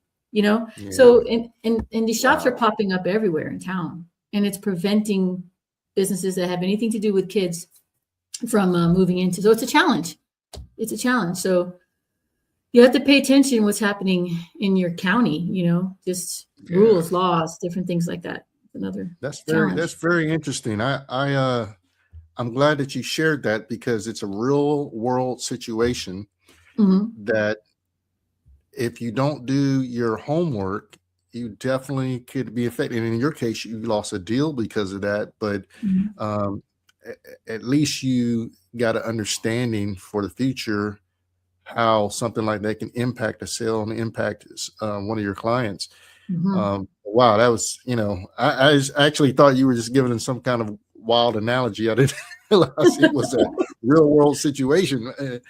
So and these shops are popping up everywhere in town, and it's preventing businesses that have anything to do with kids from moving into. So it's a challenge. So you have to pay attention to what's happening in your county, just rules, laws, different things like that. That's very interesting. I'm glad that you shared that because it's a real world situation Mhm. that if you don't do your homework, you definitely could be affected. And in your case, you lost a deal because of that, but Mhm. um, at least you got an understanding for the future how something like that can impact a sale and impact one of your clients. Mhm. Wow, that was, actually thought you were just giving them some kind of wild analogy. I didn't realize it was a real world situation. And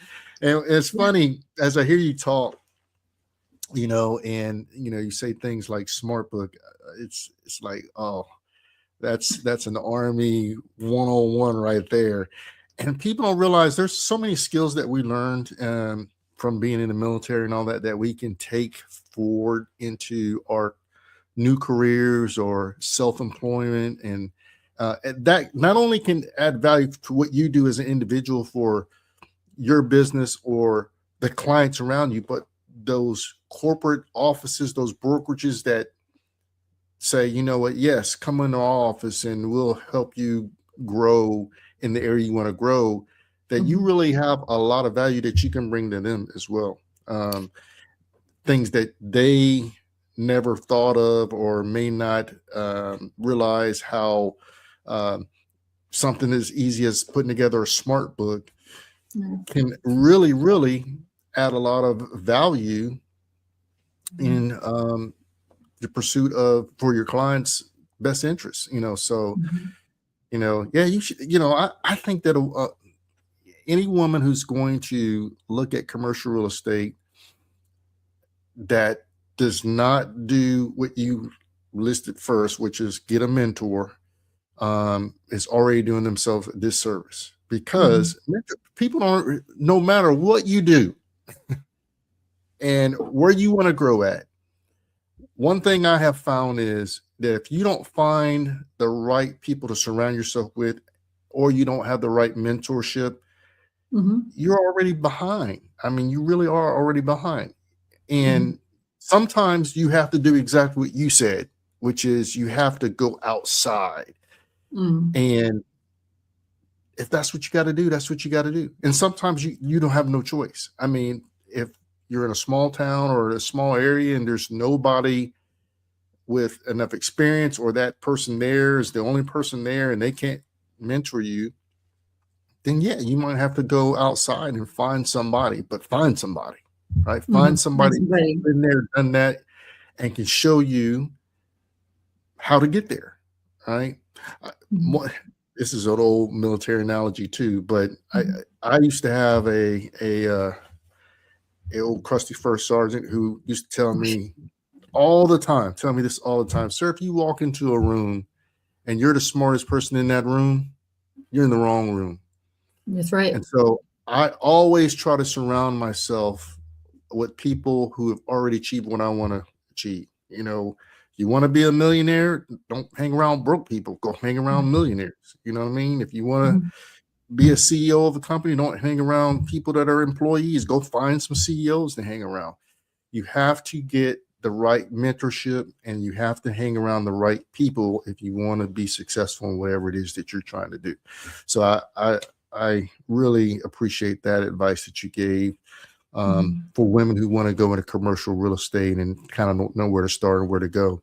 it's funny as I hear you talk, and you say things like smart book. It's like, oh, that's an Army 101 right there. And people don't realize there's so many skills that we learned from being in the military and all that we can take forward into our new careers or self-employment. And that not only can add value to what you do as an individual for your business or the clients around you, but those corporate offices, those brokerages that say, you know what, yes, come into our office and we'll help you grow in the area you want to grow, that you Mhm. really have a lot of value that you can bring to them as well. Things that they never thought of or may not realize how um, something as easy as putting together a smart book Yeah. can really, really add a lot of value Mhm. in the pursuit of for your clients' best interests. So Mhm. yeah, you should. I think that any woman who's going to look at commercial real estate that does not do what you listed first, which is get a mentor, is already doing themselves a disservice Mhm. because people don't. No matter what you do and where you want to grow at, one thing I have found is that if you don't find the right people to surround yourself with, or you don't have the right mentorship, Mhm. you're already behind. I mean, you really are already behind. Mhm. And sometimes you have to do exactly what you said, which is you have to go outside. Mhm. And if that's what you got to do, that's what you got to do. And sometimes you don't have no choice. I mean, if you're in a small town or a small area and there's nobody with enough experience, or that person there is the only person there and they can't mentor you, then yeah, you might have to go outside and find somebody, but find somebody, right? Find Mhm. Find somebody who's somebody. been there, done that, and can show you how to get there, right? I- Mhm. mo- This is an old military analogy too, but I Mhm. I used to have a old crusty first sergeant who used to tell me this all the time, sir, if you walk into a room and you're the smartest person in that room, you're in the wrong room. That's right. And so I always try to surround myself with people who have already achieved what I want to achieve. You want to be a millionaire, don't hang around broke people, go hang around millionaires. You know what I mean? If you want to Mhm. be a CEO of a company, don't hang around people that are employees, go find some CEOs to hang around. You have to get the right mentorship and you have to hang around the right people if you want to be successful in whatever it is that you're trying to do. So I really appreciate that advice that you gave Mhm. for women who want to go into commercial real estate and kind of don't know where to start and where to go.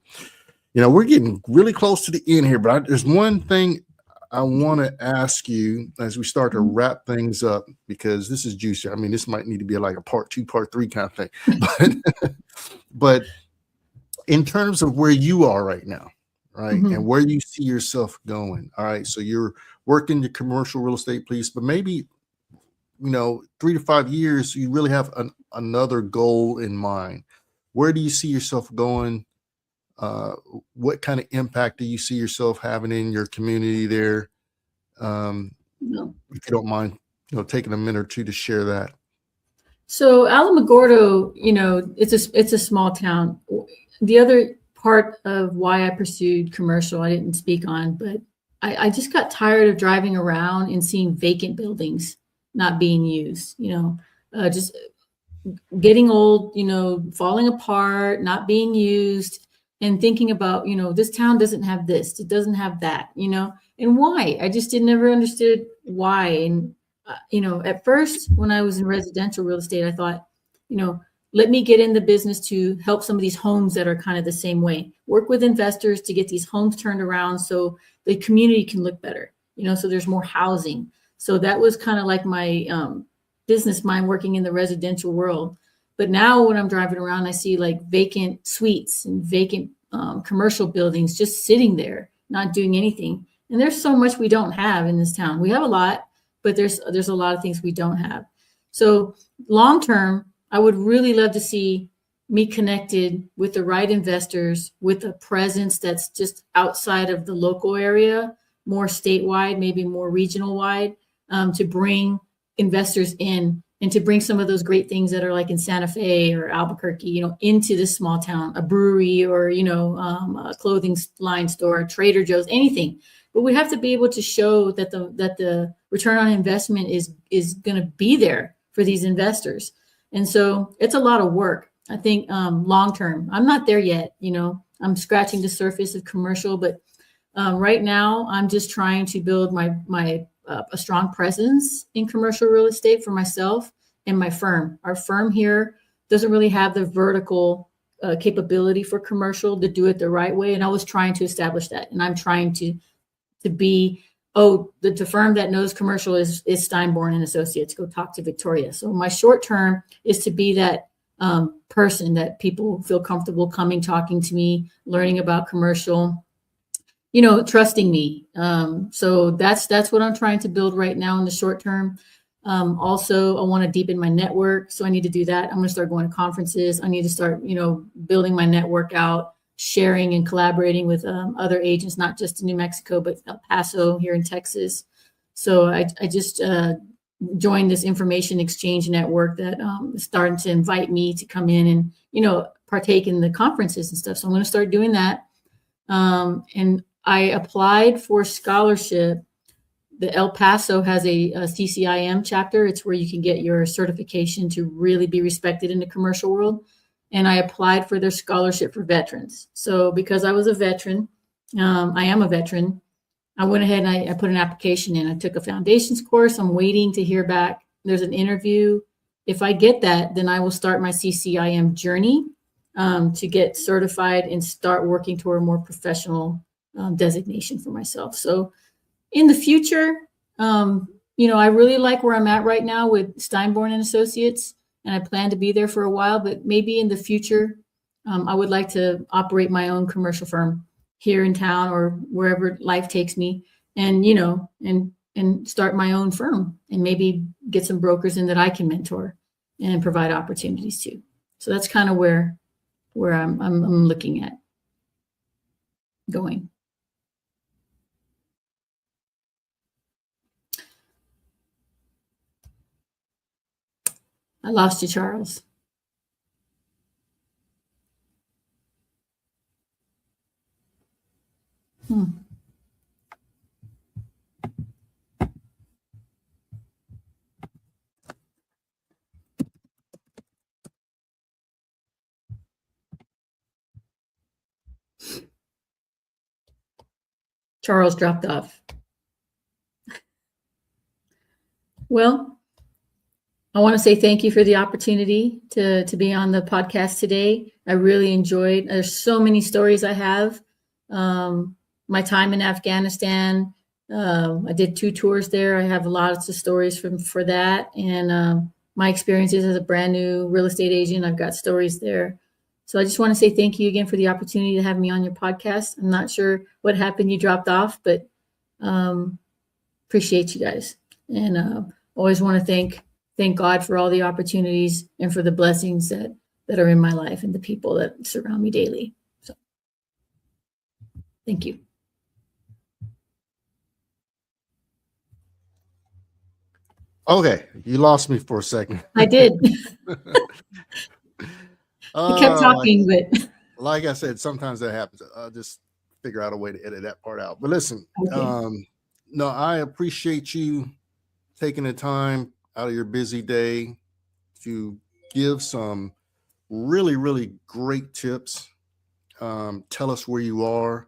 We're getting really close to the end here, but there's one thing I want to ask you as we start to Mhm. wrap things up, because this is juicy. I mean, this might need to be like a part 2, part 3 kind of thing. But in terms of where you are right now, right, and Mhm. where you see yourself going, all right, so you're working the commercial real estate piece, but maybe 3 to 5 years, you really have another goal in mind. Where do you see yourself going? Uh, what kind of impact do you see yourself having in your community there? Um, No. if you don't mind, taking a minute or two to share that. So Alamogordo, it's a small town. The other part of why I pursued commercial, I didn't speak on, but I just got tired of driving around and seeing vacant buildings not being used. Just getting old, falling apart, not being used, and thinking about, this town doesn't have this, it doesn't have that, and and why. I just did never understood why. And at first when I was in residential real estate, I thought, let me get in the business to help some of these homes that are kind of the same way. Work with investors to get these homes turned around so the community can look better, so there's more housing. So that was kind of like my business mind working in the residential world. But now when I'm driving around, I see like vacant suites and vacant commercial buildings just sitting there, not doing anything. And there's so much we don't have in this town. We have a lot, but there's a lot of things we don't have. So long term, I would really love to see me connected with the right investors, with a presence that's just outside of the local area, more statewide, maybe more regional wide, to bring investors in and to bring some of those great things that are like in Santa Fe or Albuquerque, into this small town, a brewery or, a clothing line store, Trader Joe's, anything. But we have to be able to show that the return on investment is going to be there for these investors. And so it's a lot of work. I think long term, I'm not there yet. I'm scratching the surface of commercial, but right now I'm just trying to build my a strong presence in commercial real estate for myself and my firm. Our firm here doesn't really have the vertical capability for commercial to do it the right way. And I was trying to establish that. And I'm trying to be, the firm that knows commercial is Steinborn and Associates. Go talk to Victoria. So my short term is to be that person that people feel comfortable coming, talking to me, learning about commercial, trusting me. So that's what I'm trying to build right now in the short term. Also, I want to deepen my network. So I need to do that. I'm going to start going to conferences. I need to start, building my network out, sharing and collaborating with other agents, not just in New Mexico, but El Paso here in Texas. So I just joined this information exchange network that is starting to invite me to come in and, partake in the conferences and stuff. So I'm going to start doing that. And I applied for scholarship. The El Paso has a CCIM chapter. It's where you can get your certification to really be respected in the commercial world. And I applied for their scholarship for veterans. So because I was a veteran, I am a veteran, I went ahead and I put an application in. I took a foundations course. I'm waiting to hear back. There's an interview. If I get that, then I will start my CCIM journey to get certified and start working toward a more professional designation for myself. So in the future, I really like where I'm at right now with Steinborn and Associates, and I plan to be there for a while, but maybe in the future, I would like to operate my own commercial firm here in town or wherever life takes me, and, and start my own firm and maybe get some brokers in that I can mentor and provide opportunities to. So that's kind of where I'm looking at going. I lost you, Charles. Charles dropped off. Well, I want to say thank you for the opportunity to be on the podcast today. I really enjoyed. There's so many stories I have. My time in Afghanistan, I did 2 tours there. I have lots of stories for that, and my experiences as a brand new real estate agent. I've got stories there. So I just want to say thank you again for the opportunity to have me on your podcast. I'm not sure what happened. You dropped off, but appreciate you guys, and always want to thank God for all the opportunities and for the blessings that are in my life and the people that surround me daily. So thank you. Okay, you lost me for a second. I did. He kept talking, but like I said, sometimes that happens. I'll just figure out a way to edit that part out. But listen, okay. No, I appreciate you taking the time out of your busy day to give some really, really great tips. Tell us where you are,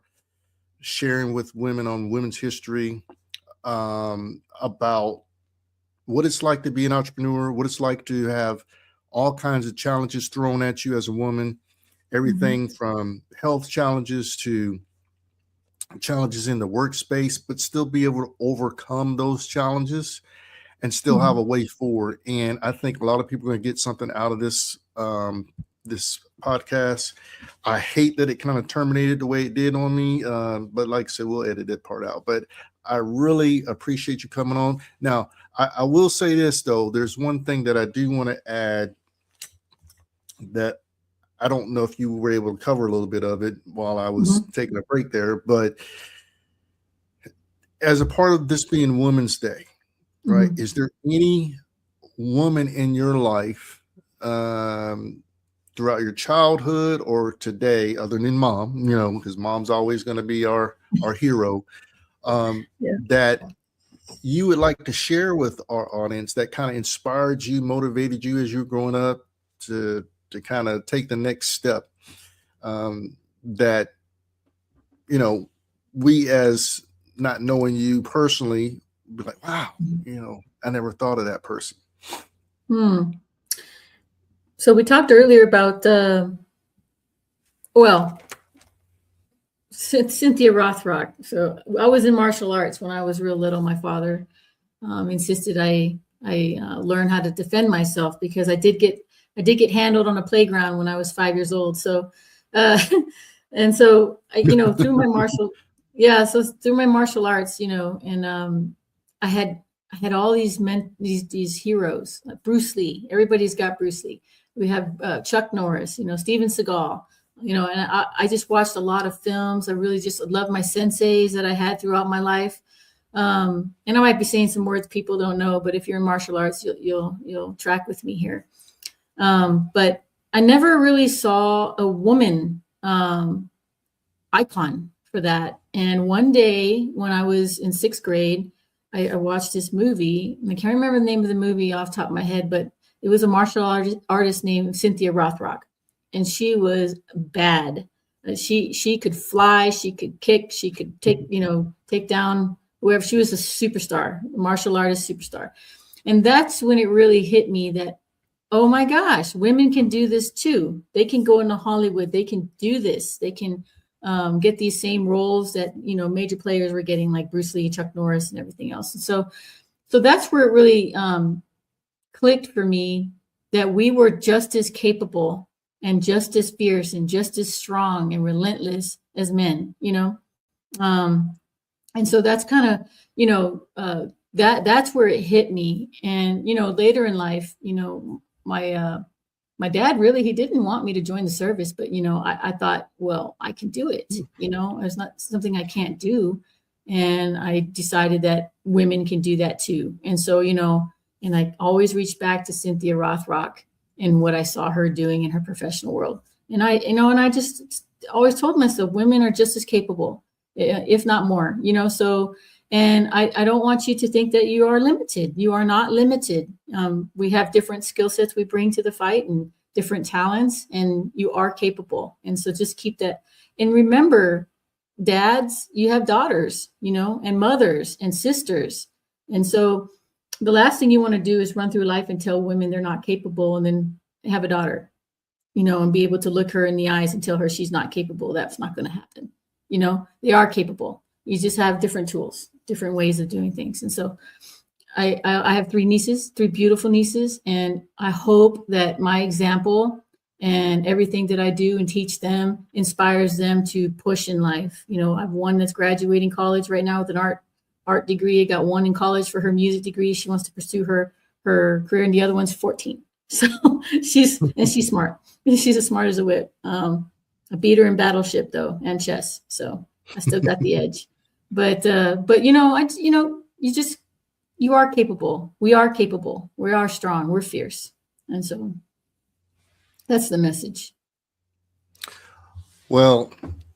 sharing with women on women's history, about what it's like to be an entrepreneur, what it's like to have all kinds of challenges thrown at you as a woman, everything from health challenges to challenges in the workspace, but still be able to overcome those challenges and still have a way forward. And I think a lot of people are going to get something out of this this podcast. I hate that it kind of terminated the way it did on me, but like I said, we'll edit that part out. But I really appreciate you coming on. Now, I will say this, though. There's one thing that I do want to add that I don't know if you were able to cover a little bit of it while I was taking a break there, but as a part of this being Women's Day, right? Is there any woman in your life throughout your childhood or today, other than mom, you know, because mom's always going to be our hero, that you would like to share with our audience that kind of inspired you, motivated you as you were growing up to kind of take the next step, that, you know, we, as not knowing you personally, be like, wow, you know, I never thought of that person. So we talked earlier about, Cynthia Rothrock. So I was in martial arts when I was real little. My father insisted I learn how to defend myself because I did get handled on a playground when I was 5 years old. So, and so you know, through my martial arts, you know, and I had all these these heroes, like Bruce Lee. Everybody's got Bruce Lee. We have Chuck Norris, you know, Steven Seagal, you know, and I just watched a lot of films. I really just love my senseis that I had throughout my life. And I might be saying some words people don't know, but if you're in martial arts, you'll track with me here. But I never really saw a woman icon for that. And one day when I was in 6th grade, I watched this movie, and I can't remember the name of the movie off the top of my head, but it was a martial artist named Cynthia Rothrock, and she was bad. She could fly, she could kick, she could take down whoever. She was a superstar, a martial artist superstar. And that's when it really hit me that, oh my gosh, women can do this too. They can go into Hollywood. They can do this. They can get these same roles that, you know, major players were getting, like Bruce Lee, Chuck Norris, and everything else. And so that's where it really clicked for me that we were just as capable and just as fierce and just as strong and relentless as men, you know. And so that's kind of, you know, that's where it hit me. And, you know, later in life, you know, my dad really, he didn't want me to join the service, but, you know, I thought, well, I can do it. You know, it's not something I can't do. And I decided that women can do that too. And so, you know, and I always reached back to Cynthia Rothrock and what I saw her doing in her professional world. And I just always told myself, women are just as capable, if not more, you know. So, and I don't want you to think that you are limited. You are not limited. We have different skill sets we bring to the fight and different talents, and you are capable. And so just keep that. And remember, dads, you have daughters, you know, and mothers and sisters. And so the last thing you want to do is run through life and tell women they're not capable and then have a daughter, you know, and be able to look her in the eyes and tell her she's not capable. That's not going to happen. You know, they are capable. You just have different tools, different ways of doing things. And so I have 3 nieces, 3 beautiful nieces, and I hope that my example and everything that I do and teach them inspires them to push in life. You know, I have one that's graduating college right now with an art degree. I got one in college for her music degree. She wants to pursue her career, and the other one's 14. So she's smart. She's as smart as a whip. I beat her in Battleship though, and chess. So I still got the edge. But you know, you are capable. We are capable. We are strong. We're fierce. And so that's the message. Well,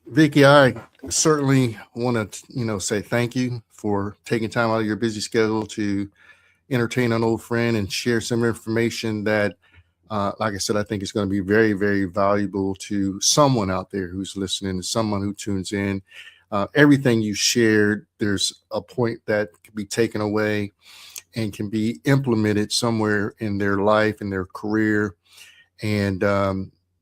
Vicki, I certainly want to, you know, say thank you for taking time out of your busy schedule to entertain an old friend and share some information that, like I said, I think is going to be very, very valuable to someone out there who's listening, to someone who tunes in. everything you shared, there's a point that can be taken away and can be implemented somewhere in their life, in their career. And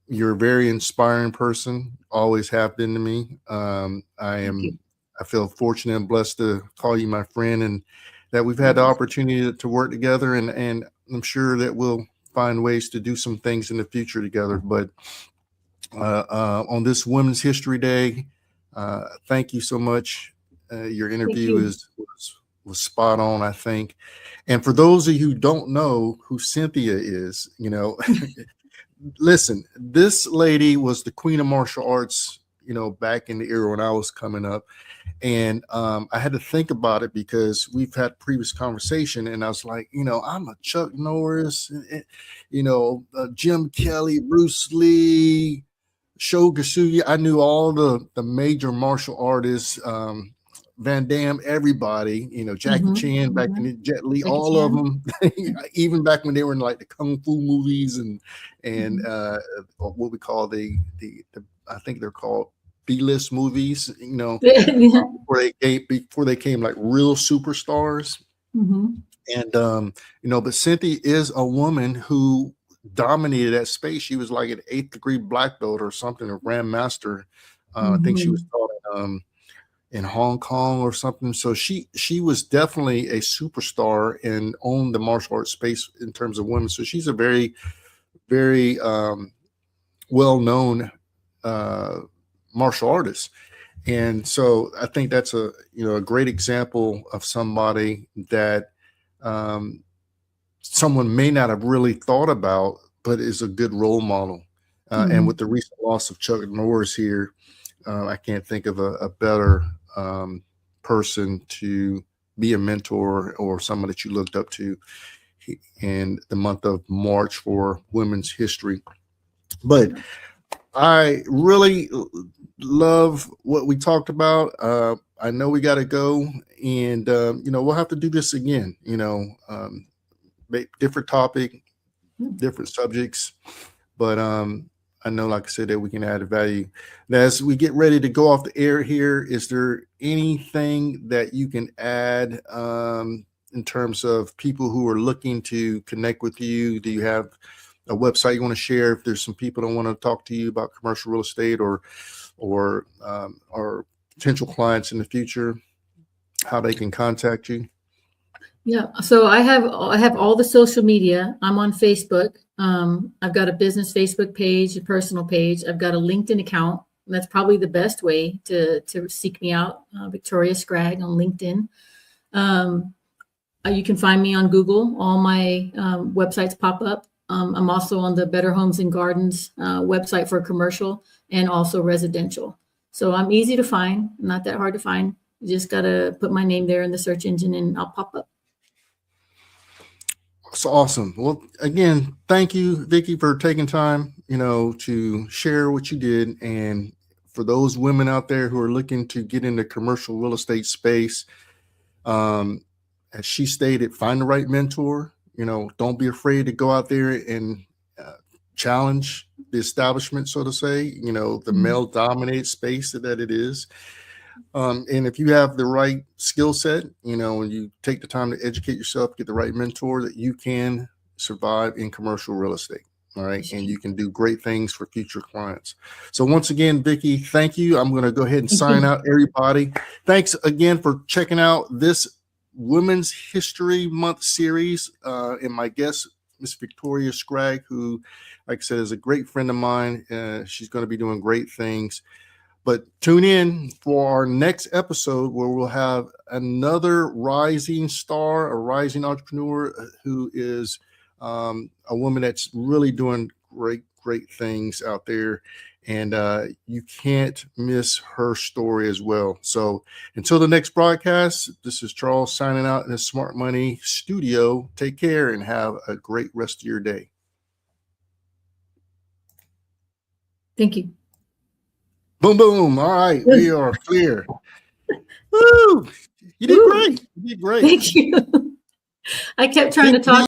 you're a very inspiring person, always have been to me. Thank you. I feel fortunate and blessed to call you my friend, and that we've had the opportunity to work together, and I'm sure that we'll find ways to do some things in the future together. But on this Women's History Day, thank you so much. Your interview was spot on, I think. And for those of you who don't know who Cynthia is, listen, this lady was the queen of martial arts, back in the era when I was coming up. And I had to think about it because we've had previous conversation, and I was like, I'm a Chuck Norris, Jim Kelly, Bruce Lee, Sho Gasugi. I knew all the major martial artists, Van Damme, everybody, Jackie Chan back in the Jet Li, all of them, even back when they were in like the kung fu movies and what we call the I think they're called B-list movies, before they came like real superstars. And but Cynthia is a woman who dominated that space. She was like an 8th degree black belt or something, a grandmaster. I think she was taught in Hong Kong or something. So she was definitely a superstar and owned the martial arts space in terms of women. So she's a very, very well-known martial artist. And so I think that's a great example of somebody that someone may not have really thought about, but is a good role model. And with the recent loss of Chuck Norris here, I can't think of a better person to be a mentor or someone that you looked up to in the month of March for Women's History. But I really love what we talked about. I know we got to go, and we'll have to do this again. Different topic, different subjects, but I know, like I said, that we can add value. Now, as we get ready to go off the air here, is there anything that you can add in terms of people who are looking to connect with you? Do you have a website you want to share if there's some people that want to talk to you about commercial real estate or potential clients in the future, how they can contact you? Yeah, so I have all the social media. I'm on Facebook. I've got a business Facebook page, a personal page. I've got a LinkedIn account. And that's probably the best way to seek me out, Victoria Scragg on LinkedIn. You can find me on Google. All my websites pop up. I'm also on the Better Homes and Gardens website for commercial and also residential. So I'm easy to find, not that hard to find. You just got to put my name there in the search engine and I'll pop up. That's awesome. Well, again, thank you, Vicki, for taking time, to share what you did. And for those women out there who are looking to get into commercial real estate space, as she stated, find the right mentor. Don't be afraid to go out there and challenge the establishment, so to say, the male-dominated space that it is. And if you have the right skill set, and you take the time to educate yourself, get the right mentor, that you can survive in commercial real estate. All right. And you can do great things for future clients. So once again, Vicki, thank you. I'm going to go ahead and sign out, everybody. Thanks again for checking out this Women's History Month series. And my guest, Miss Victoria Scragg, who, like I said, is a great friend of mine. She's going to be doing great things. But tune in for our next episode where we'll have another rising star, a rising entrepreneur who is a woman that's really doing great things out there. And you can't miss her story as well. So until the next broadcast, this is Charles signing out in the Smart Money studio. Take care and have a great rest of your day. Thank you. Boom, boom. All right. We are clear. Woo! You did great. You did great. Thank you. I kept trying to talk